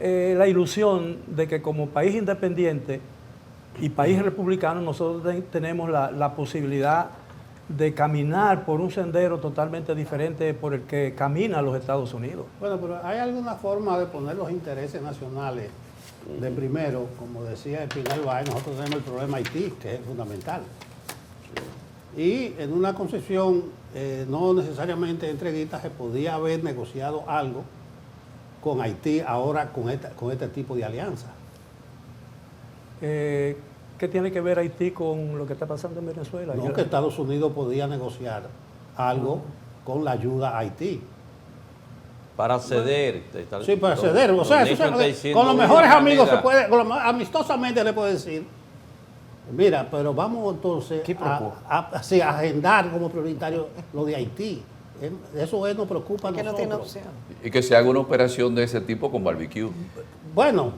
la ilusión de que como país independiente y país republicano nosotros tenemos la posibilidad de caminar por un sendero totalmente diferente por el que camina los Estados Unidos. Bueno, pero ¿hay alguna forma de poner los intereses nacionales de primero? Como decía Espinal Báez, nosotros tenemos el problema Haití, que es fundamental. Y en una concesión no necesariamente entreguista se podía haber negociado algo con Haití ahora con este tipo de alianza. ¿Qué tiene que ver Haití con lo que está pasando en Venezuela? No, que Estados Unidos podía negociar algo con la ayuda a Haití. Para ceder. Sí, para ceder. O sea, con los mejores amigos se puede, amistosamente le puede decir, mira, pero vamos entonces a agendar como prioritario lo de Haití. Eso nos preocupa a nosotros. No tiene opción. Y que se haga una operación de ese tipo con barbecue. Bueno,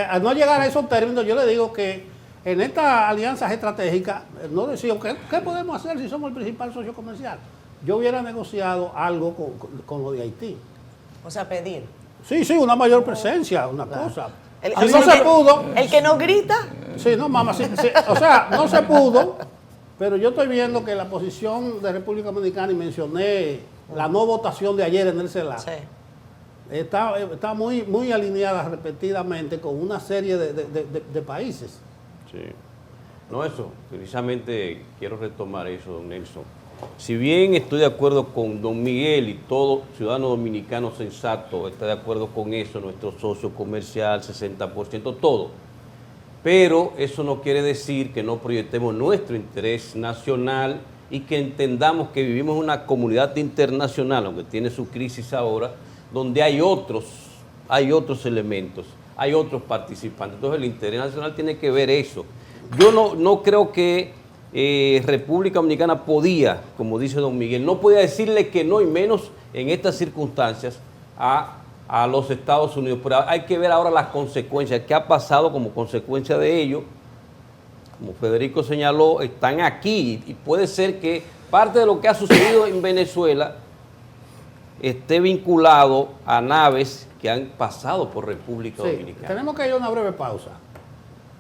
al no llegar a esos términos, yo le digo que en estas alianzas estratégicas, no decimos, ¿qué podemos hacer si somos el principal socio comercial? Yo hubiera negociado algo con lo de Haití. O sea, pedir. Sí, una mayor presencia, una cosa. No se pudo. El que no grita. Sí, no, mamá, sí, o sea, no se pudo, pero yo estoy viendo que la posición de República Dominicana, y mencioné la no votación de ayer en el CELAC, sí, está muy alineada repetidamente con una serie de países. Sí. No, eso, precisamente quiero retomar eso, don Nelson. Si bien estoy de acuerdo con don Miguel y todo ciudadano dominicano sensato está de acuerdo con eso, nuestro socio comercial, 60%, todo. Pero eso no quiere decir que no proyectemos nuestro interés nacional y que entendamos que vivimos en una comunidad internacional, aunque tiene su crisis ahora, donde hay otros elementos, hay otros participantes. Entonces el interés nacional tiene que ver eso. Yo no creo que República Dominicana podía, como dice don Miguel, no podía decirle que no, y menos en estas circunstancias, a los Estados Unidos. Pero hay que ver ahora las consecuencias, qué ha pasado como consecuencia de ello. Como Federico señaló, están aquí y puede ser que parte de lo que ha sucedido en Venezuela esté vinculado a naves que han pasado por República Dominicana. Tenemos que ir a una breve pausa.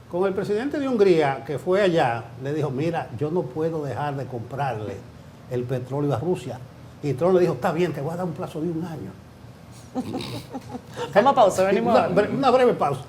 Con el presidente de Hungría, que fue allá, le dijo, mira, yo no puedo dejar de comprarle el petróleo a Rusia. Y Trump le dijo, está bien, te voy a dar un plazo de 1 año. Vamos a pausa, venimos. Una breve pausa.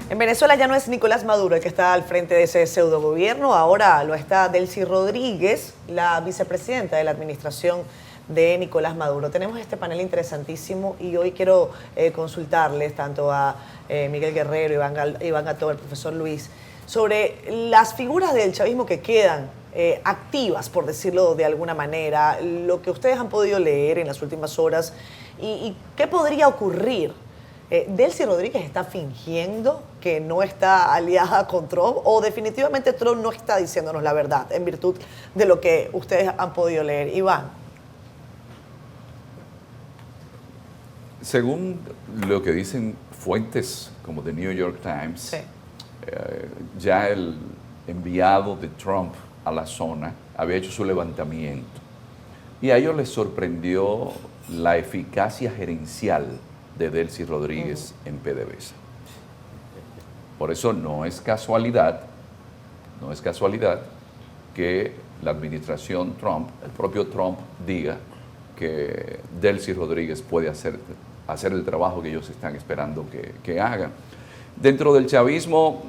En Venezuela ya no es Nicolás Maduro el que está al frente de ese pseudo gobierno, ahora lo está Delcy Rodríguez, la vicepresidenta de la administración de Nicolás Maduro. Tenemos este panel interesantísimo y hoy quiero consultarles tanto a Miguel Guerrero, Iván Gató, el profesor Luis, sobre las figuras del chavismo que quedan activas, por decirlo de alguna manera, lo que ustedes han podido leer en las últimas horas ¿Y qué podría ocurrir? ¿Delcy Rodríguez está fingiendo que no está aliada con Trump o definitivamente Trump no está diciéndonos la verdad en virtud de lo que ustedes han podido leer? Iván. Según lo que dicen fuentes como The New York Times, Sí. Ya el enviado de Trump a la zona había hecho su levantamiento y a ellos les sorprendió la eficacia gerencial de Delcy Rodríguez en PDVSA. Por eso no es casualidad que la administración Trump, el propio Trump, diga que Delcy Rodríguez puede hacer el trabajo que ellos están esperando que hagan. Dentro del chavismo,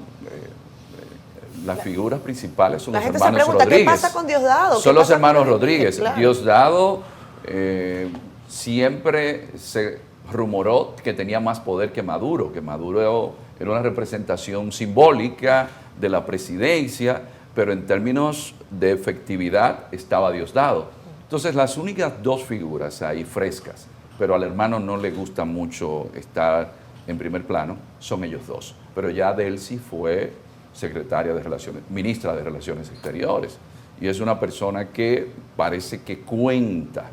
las figuras principales son La los gente se hermanos pregunta, Rodríguez. ¿qué pasa con Diosdado? Son ¿Qué los pasa con hermanos Rodríguez. Claro. Diosdado siempre se rumoró que tenía más poder que Maduro era una representación simbólica de la presidencia, pero en términos de efectividad estaba Diosdado. Entonces, las únicas dos figuras ahí frescas, pero al hermano no le gusta mucho estar en primer plano, son ellos dos. Pero ya Delcy fue ministra de Relaciones Exteriores, y es una persona que parece que cuenta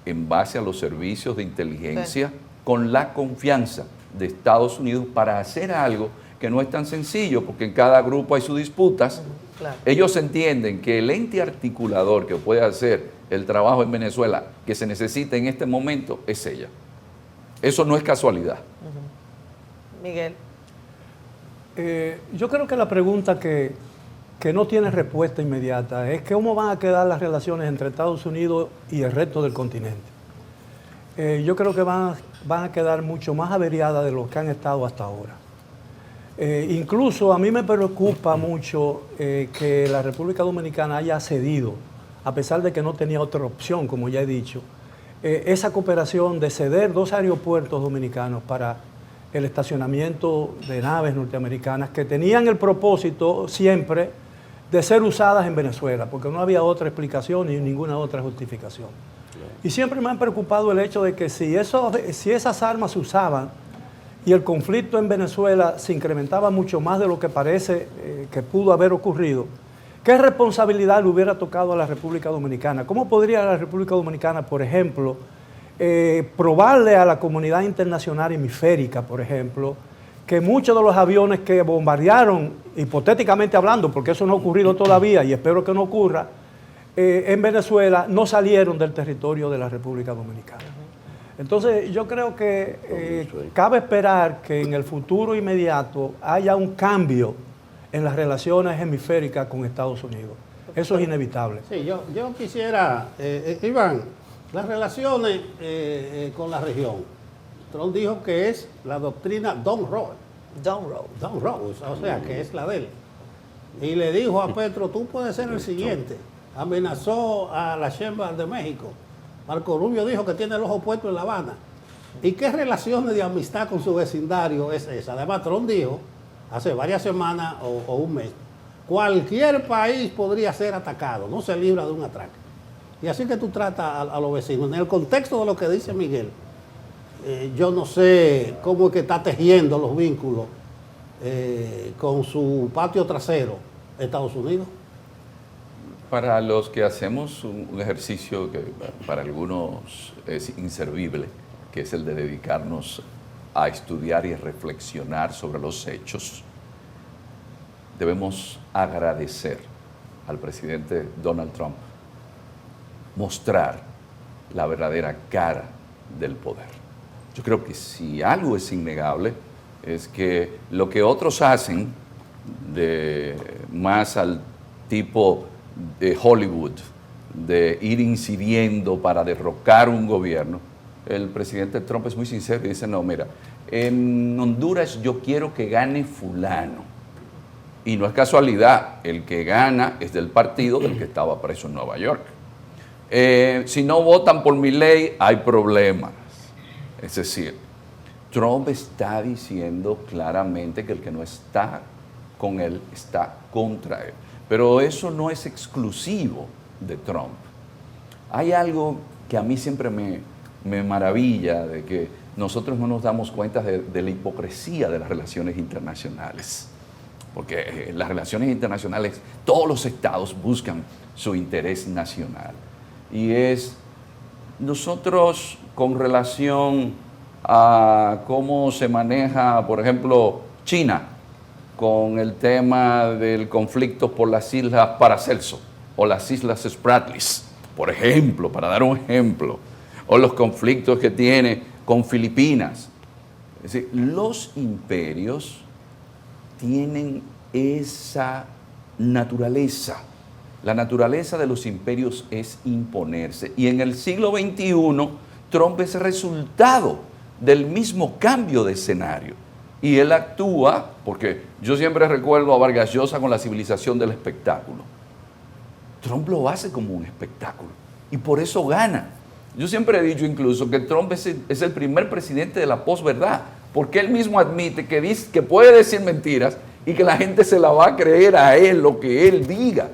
en base a los servicios de inteligencia con la confianza de Estados Unidos para hacer algo que no es tan sencillo, porque en cada grupo hay sus disputas. Claro. Ellos entienden que el ente articulador que puede hacer el trabajo en Venezuela que se necesita en este momento es ella. Eso no es casualidad. Miguel. Yo creo que la pregunta que no tiene respuesta inmediata es cómo van a quedar las relaciones entre Estados Unidos y el resto del continente. Yo creo que van a quedar mucho más averiadas de lo que han estado hasta ahora. Incluso a mí me preocupa mucho que la República Dominicana haya cedido, a pesar de que no tenía otra opción, como ya he dicho, esa cooperación de ceder 2 aeropuertos dominicanos para el estacionamiento de naves norteamericanas que tenían el propósito siempre de ser usadas en Venezuela, porque no había otra explicación ni ninguna otra justificación. Y siempre me ha preocupado el hecho de que si esas armas se usaban y el conflicto en Venezuela se incrementaba mucho más de lo que parece que pudo haber ocurrido, ¿qué responsabilidad le hubiera tocado a la República Dominicana? ¿Cómo podría la República Dominicana, por ejemplo, probarle a la comunidad internacional hemisférica, por ejemplo, que muchos de los aviones que bombardearon, hipotéticamente hablando, porque eso no ha ocurrido todavía y espero que no ocurra, en Venezuela no salieron del territorio de la República Dominicana? Entonces yo creo que cabe esperar que en el futuro inmediato haya un cambio en las relaciones hemisféricas con Estados Unidos. Eso es inevitable. Sí, yo quisiera, Iván, las relaciones con la región. Trump dijo que es la doctrina Don't Roll. Don't roll. Don't Roll, o sea, que es la de él. Y le dijo a Petro, tú puedes ser el siguiente. Amenazó a la Sheinbaum de México. Marco Rubio dijo que tiene el ojo puesto en La Habana. ¿Y qué relaciones de amistad con su vecindario es esa? Además, Trump dijo, hace varias semanas o un mes, cualquier país podría ser atacado, no se libra de un atraque. Y así que tú tratas a los vecinos. En el contexto de lo que dice Miguel, yo no sé cómo es que está tejiendo los vínculos con su patio trasero, Estados Unidos. Para los que hacemos un ejercicio que para algunos es inservible, que es el de dedicarnos a estudiar y reflexionar sobre los hechos, debemos agradecer al presidente Donald Trump mostrar la verdadera cara del poder. Yo creo que si algo es innegable es que lo que otros hacen de más al tipo de Hollywood, de ir incidiendo para derrocar un gobierno, el presidente Trump es muy sincero y dice, no, mira, en Honduras yo quiero que gane fulano. Y no es casualidad, el que gana es del partido del que estaba preso en Nueva York. Si no votan por mi ley, hay problemas. Es decir, Trump está diciendo claramente que el que no está con él está contra él. Pero eso no es exclusivo de Trump. Hay algo que a mí siempre me me maravilla de que nosotros no nos damos cuenta de la hipocresía de las relaciones internacionales. Porque en las relaciones internacionales todos los estados buscan su interés nacional. Y es nosotros con relación a cómo se maneja, por ejemplo, China, con el tema del conflicto por las Islas Paracelso o las Islas Spratlys, por ejemplo, para dar un ejemplo, o los conflictos que tiene con Filipinas. Es decir, los imperios tienen esa naturaleza. La naturaleza de los imperios es imponerse. Y en el siglo XXI, Trump es el resultado del mismo cambio de escenario. Y él actúa, porque yo siempre recuerdo a Vargas Llosa con la civilización del espectáculo. Trump lo hace como un espectáculo y por eso gana. Yo siempre he dicho incluso que Trump es el primer presidente de la posverdad, porque él mismo admite que puede decir mentiras y que la gente se la va a creer a él lo que él diga.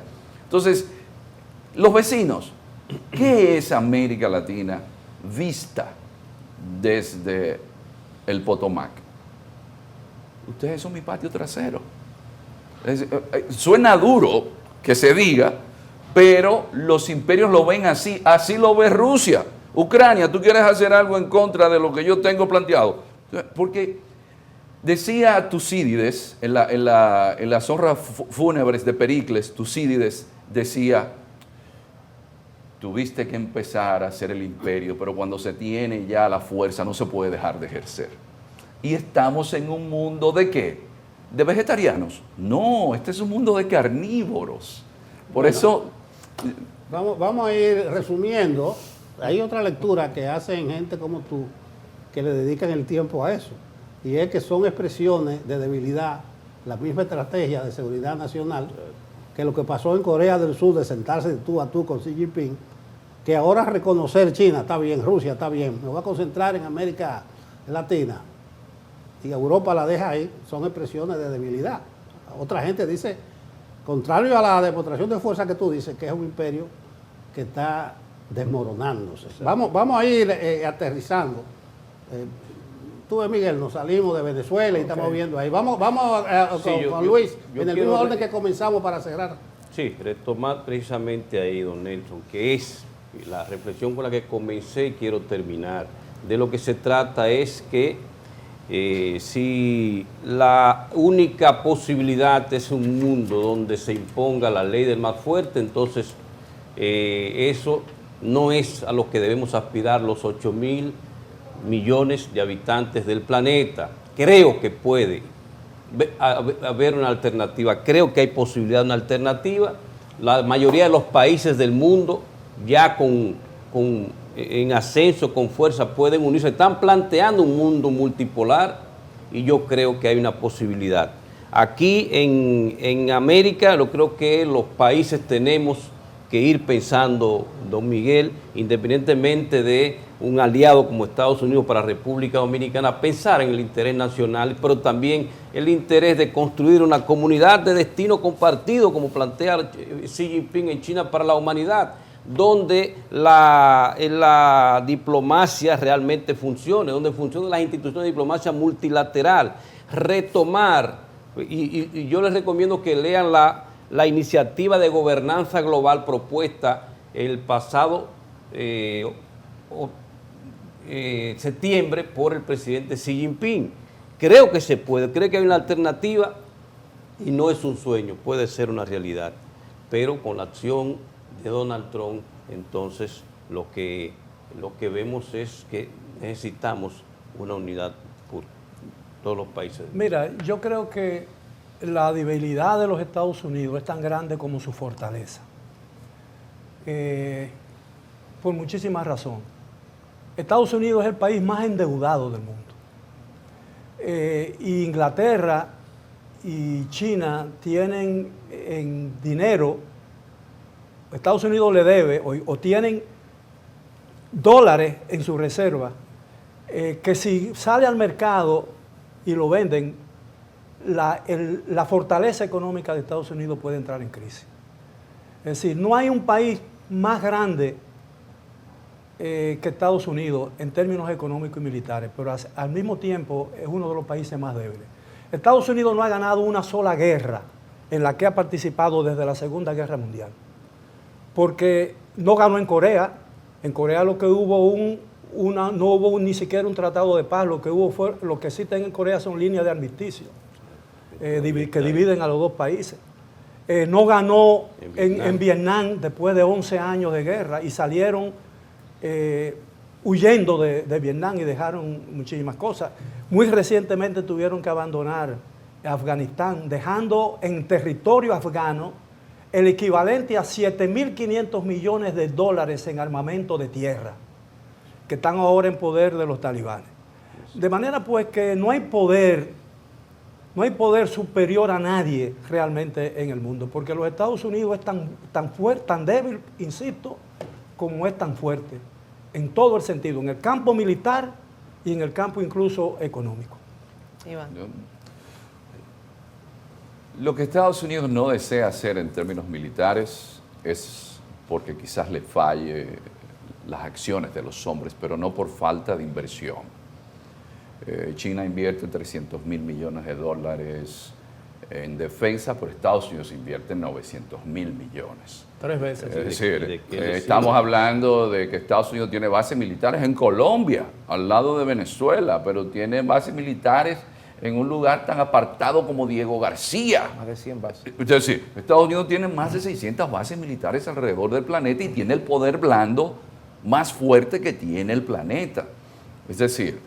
Entonces, los vecinos, ¿qué es América Latina vista desde el Potomac? Ustedes son mi patio trasero. Suena duro que se diga, pero los imperios lo ven así. Así lo ve Rusia. Ucrania, ¿tú quieres hacer algo en contra de lo que yo tengo planteado? Porque decía Tucídides, en las honras fúnebres de Pericles, Tucídides decía: tuviste que empezar a hacer el imperio, pero cuando se tiene ya la fuerza no se puede dejar de ejercer. Y estamos en un mundo ¿de qué? ¿De vegetarianos? No, este es un mundo de carnívoros. Por eso... Vamos a ir resumiendo. Hay otra lectura que hacen gente como tú, que le dedican el tiempo a eso. Y es que son expresiones de debilidad, la misma estrategia de seguridad nacional, que lo que pasó en Corea del Sur, de sentarse de tú a tú con Xi Jinping, que ahora reconocer China está bien, Rusia está bien, me voy a concentrar en América Latina, y Europa la deja ahí, son expresiones de debilidad. Otra gente dice, contrario a la demostración de fuerza que tú dices, que es un imperio que está desmoronándose. Vamos a ir aterrizando. Tú, Miguel, nos salimos de Venezuela y estamos viendo ahí. Vamos con Luis, en el mismo orden que comenzamos para cerrar. Sí, retomar precisamente ahí, don Nelson, que es la reflexión con la que comencé y quiero terminar. De lo que se trata es que si la única posibilidad es un mundo donde se imponga la ley del más fuerte, entonces eso no es a lo que debemos aspirar los 8.000 millones de habitantes del planeta. Creo que puede haber una alternativa, creo que hay posibilidad de una alternativa. La mayoría de los países del mundo ya en ascenso, con fuerza, pueden unirse, están planteando un mundo multipolar y yo creo que hay una posibilidad. Aquí en América, yo creo que los países tenemos que ir pensando, don Miguel, independientemente de un aliado como Estados Unidos para República Dominicana, pensar en el interés nacional, pero también el interés de construir una comunidad de destino compartido, como plantea Xi Jinping en China para la humanidad, donde la diplomacia realmente funcione, donde funcionen las instituciones de diplomacia multilateral, retomar, y yo les recomiendo que lean la iniciativa de gobernanza global propuesta el pasado septiembre por el presidente Xi Jinping. Creo que se puede, creo que hay una alternativa y no es un sueño, puede ser una realidad, pero con la acción de Donald Trump, entonces lo que vemos es que necesitamos una unidad por todos los países. Mira, yo creo que la debilidad de los Estados Unidos es tan grande como su fortaleza, por muchísimas razones. Estados Unidos es el país más endeudado del mundo. Y Inglaterra y China tienen en dinero, Estados Unidos le debe o tienen dólares en su reserva, que si sale al mercado y lo venden, la fortaleza económica de Estados Unidos puede entrar en crisis. Es decir, no hay un país más grande que Estados Unidos en términos económicos y militares, pero al mismo tiempo es uno de los países más débiles. Estados Unidos no ha ganado una sola guerra en la que ha participado desde la Segunda Guerra Mundial, porque no ganó en Corea. En Corea lo que hubo no hubo ni siquiera un tratado de paz, lo que hubo fue, lo que existen en Corea son líneas de armisticio que dividen a los dos países. No ganó en Vietnam después de 11 años de guerra y salieron huyendo de Vietnam y dejaron muchísimas cosas. Muy recientemente tuvieron que abandonar Afganistán, dejando en territorio afgano el equivalente a 7.500 millones de dólares en armamento de tierra, que están ahora en poder de los talibanes. De manera pues que no hay poder superior a nadie realmente en el mundo, porque los Estados Unidos es tan fuerte, tan débil, insisto, como es tan fuerte, en todo el sentido, en el campo militar y en el campo incluso económico. Iván. Lo que Estados Unidos no desea hacer en términos militares es porque quizás le falle las acciones de los hombres, pero no por falta de inversión. China invierte 300.000 millones de dólares en defensa, pero Estados Unidos invierte 900.000 millones. 3 veces. Es decir, estamos hablando de que Estados Unidos tiene bases militares en Colombia, al lado de Venezuela, pero tiene bases militares en un lugar tan apartado como Diego García. Más de 100 bases. Es decir, Estados Unidos tiene más de 600 bases militares alrededor del planeta y tiene el poder blando más fuerte que tiene el planeta. Es decir,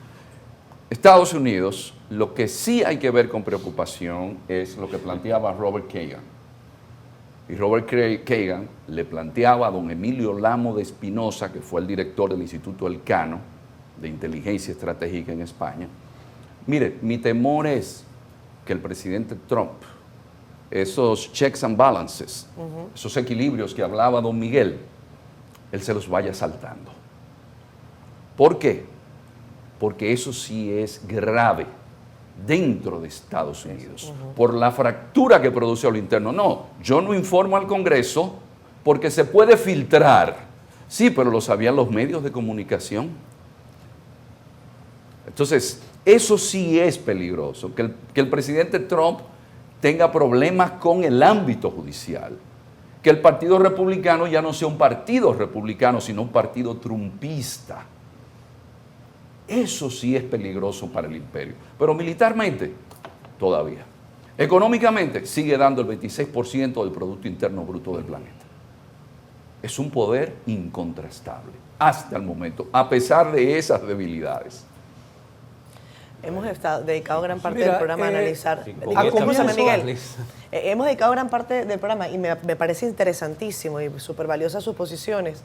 Estados Unidos, lo que sí hay que ver con preocupación es lo que planteaba Robert Kagan. Y Robert Kagan le planteaba a don Emilio Lamo de Espinosa, que fue el director del Instituto Elcano de Inteligencia Estratégica en España. Mire, mi temor es que el presidente Trump, esos checks and balances, esos equilibrios que hablaba don Miguel, él se los vaya saltando. ¿Por qué? Porque eso sí es grave dentro de Estados Unidos, por la fractura que produce a lo interno. No, yo no informo al Congreso porque se puede filtrar. Sí, pero lo sabían los medios de comunicación. Entonces, eso sí es peligroso, que el presidente Trump tenga problemas con el ámbito judicial, que el Partido Republicano ya no sea un partido republicano, sino un partido trumpista. Eso sí es peligroso para el imperio. Pero militarmente, todavía. Económicamente, sigue dando el 26% del Producto Interno Bruto del planeta. Es un poder incontrastable, hasta el momento, a pesar de esas debilidades. Hemos dedicado gran parte del programa a analizar. Escúchame, Miguel. Hemos dedicado gran parte del programa y me parece interesantísimo y súper valiosas sus posiciones.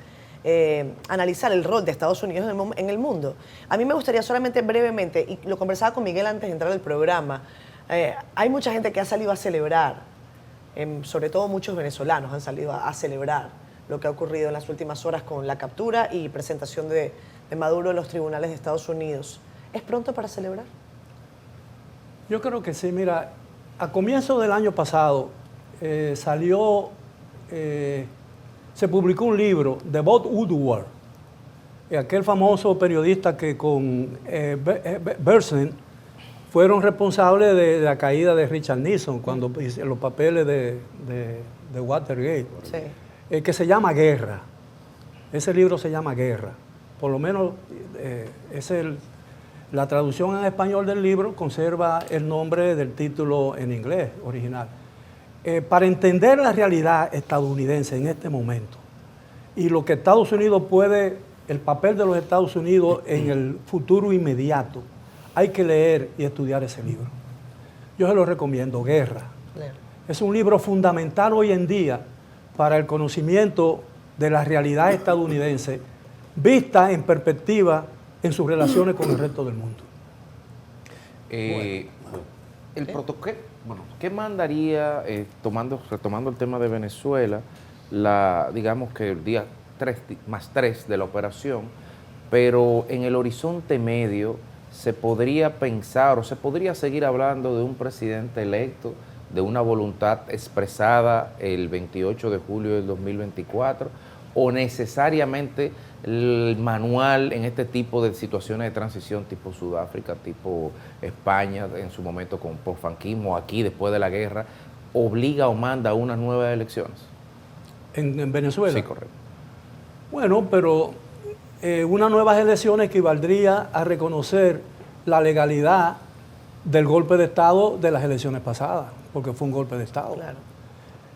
Analizar el rol de Estados Unidos en el mundo. A mí me gustaría solamente brevemente, y lo conversaba con Miguel antes de entrar al programa, hay mucha gente que ha salido a celebrar, sobre todo muchos venezolanos han salido a celebrar lo que ha ocurrido en las últimas horas con la captura y presentación de Maduro en los tribunales de Estados Unidos. ¿Es pronto para celebrar? Yo creo que sí. Mira, a comienzo del año pasado se publicó un libro de Bob Woodward, aquel famoso periodista que con Bernstein fueron responsables de la caída de Richard Nixon cuando hizo los papeles de Watergate, sí. Que se llama Guerra. Ese libro se llama Guerra. Por lo menos la traducción en español del libro conserva el nombre del título en inglés original. Para entender la realidad estadounidense en este momento y lo que Estados Unidos el papel de los Estados Unidos en el futuro inmediato, hay que leer y estudiar ese libro. Yo se lo recomiendo, Guerra. Es un libro fundamental hoy en día para el conocimiento de la realidad estadounidense, vista en perspectiva en sus relaciones con el resto del mundo. El protocolo, ¿qué mandaría, retomando el tema de Venezuela, digamos que el día 3+3 de la operación, pero en el horizonte medio se podría pensar o se podría seguir hablando de un presidente electo, de una voluntad expresada el 28 de julio del 2024, o necesariamente el manual en este tipo de situaciones de transición tipo Sudáfrica, tipo España en su momento con posfranquismo, aquí después de la guerra, obliga o manda a unas nuevas elecciones? ¿En Venezuela? Sí, correcto. Bueno, pero unas nuevas elecciones equivaldría a reconocer la legalidad del golpe de Estado de las elecciones pasadas, porque fue un golpe de Estado. Claro.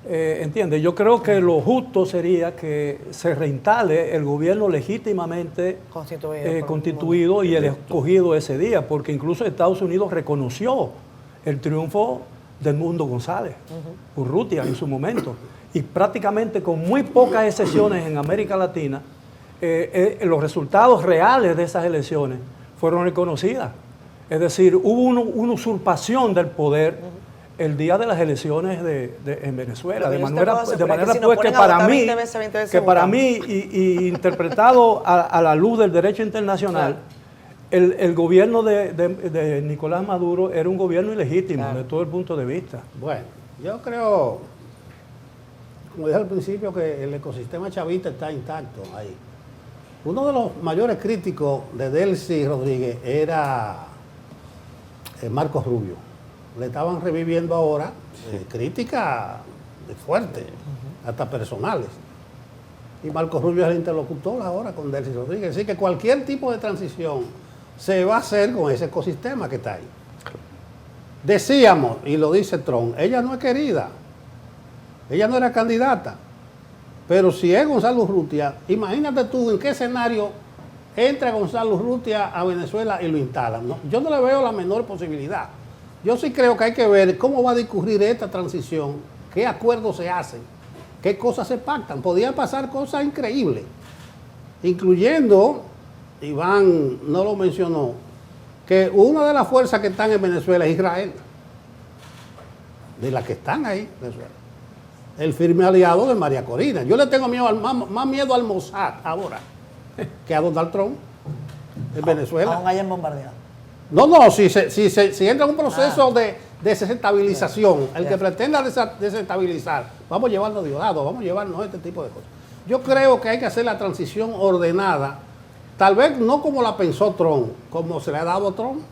¿Entiendes? Yo creo que lo justo sería que se reinstale el gobierno legítimamente constituido y el escogido ese día, porque incluso Estados Unidos reconoció el triunfo del Mundo González, Urrutia en su momento, y prácticamente con muy pocas excepciones en América Latina, los resultados reales de esas elecciones fueron reconocidas. Es decir, hubo una usurpación del poder el día de las elecciones en Venezuela, de manera pues que para mí y interpretado a la luz del derecho internacional, el gobierno de Nicolás Maduro era un gobierno ilegítimo de todo el punto de vista. Bueno, yo creo, como dije al principio, que el ecosistema chavista está intacto ahí. Uno de los mayores críticos de Delcy Rodríguez era Marcos Rubio. Le estaban reviviendo ahora críticas fuertes, hasta personales. Y Marcos Rubio es el interlocutor ahora con Delcy Rodríguez. Así que cualquier tipo de transición se va a hacer con ese ecosistema que está ahí. Decíamos, y lo dice Trump, ella no es querida, ella no era candidata. Pero si es Gonzalo Urrutia, imagínate tú en qué escenario entra Gonzalo Urrutia a Venezuela y lo instalan. ¿No? Yo no le veo la menor posibilidad. Yo sí creo que hay que ver cómo va a discurrir esta transición, qué acuerdos se hacen, qué cosas se pactan. Podían pasar cosas increíbles, incluyendo, Iván no lo mencionó, que una de las fuerzas que están en Venezuela es Israel, de las que están ahí en Venezuela. El firme aliado de María Corina. Yo le tengo miedo más miedo al Mossad ahora que a Donald Trump en Venezuela. Aún hayan bombardeado. No, si entra en un proceso de desestabilización, el que pretenda desestabilizar, vamos a llevarnos Diosdado, vamos a llevarnos este tipo de cosas. Yo creo que hay que hacer la transición ordenada, tal vez no como la pensó Trump, como se le ha dado a Trump.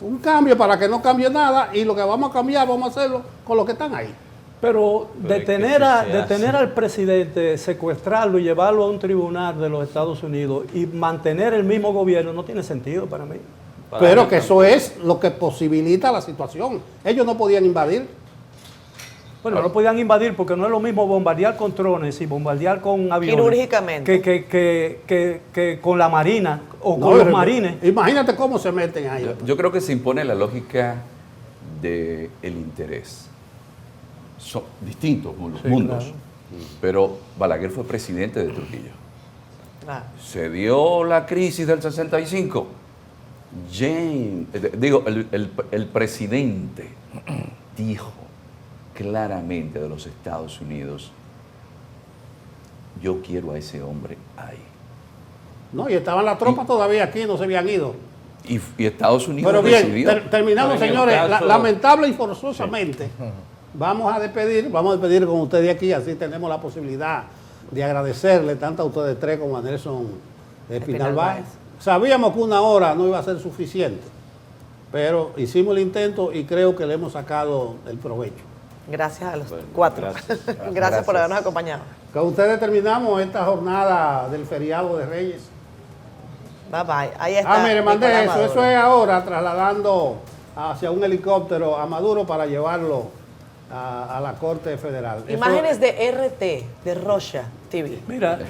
Un cambio para que no cambie nada y lo que vamos a cambiar, vamos a hacerlo con los que están ahí. Pero detener al presidente, secuestrarlo y llevarlo a un tribunal de los Estados Unidos y mantener el mismo gobierno no tiene sentido para mí. Pero que eso es lo que posibilita la situación. Ellos no podían invadir. Bueno, no podían invadir porque no es lo mismo bombardear con drones y bombardear con aviones. Quirúrgicamente. Que con la marina o con los marines. Imagínate cómo se meten ahí. Yo creo que se impone la lógica del interés. Son distintos los mundos. Claro. Pero Balaguer fue presidente de Trujillo. Se dio la crisis del 65. El presidente dijo claramente de los Estados Unidos: yo quiero a ese hombre ahí. No, y estaban las tropas todavía aquí, no se habían ido. Y Estados Unidos Pero bien, recibió. Terminamos, señores, lamentable y forzosamente. Vamos a despedir con ustedes aquí, así tenemos la posibilidad de agradecerle tanto a ustedes tres como a Nelson Espinal Báez. Sabíamos que una hora no iba a ser suficiente, pero hicimos el intento y creo que le hemos sacado el provecho. Gracias a los cuatro. Gracias por habernos acompañado. Con ustedes terminamos esta jornada del feriado de Reyes. Bye bye. Ahí está. Mire, mandé eso. Eso es ahora trasladando hacia un helicóptero a Maduro para llevarlo a la Corte Federal. Imágenes eso, de RT, de Rocha TV. Mira.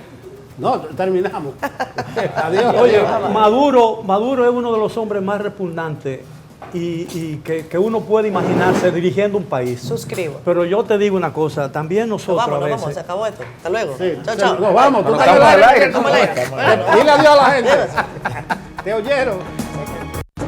No, terminamos. Adiós. Oye, Maduro es uno de los hombres más repugnantes y que uno puede imaginarse dirigiendo un país. Suscribo. Pero yo te digo una cosa, también nosotros vamos, se acabó esto. Hasta luego. Sí, chao. Nos vamos. Dile adiós a la gente. Te oyeron.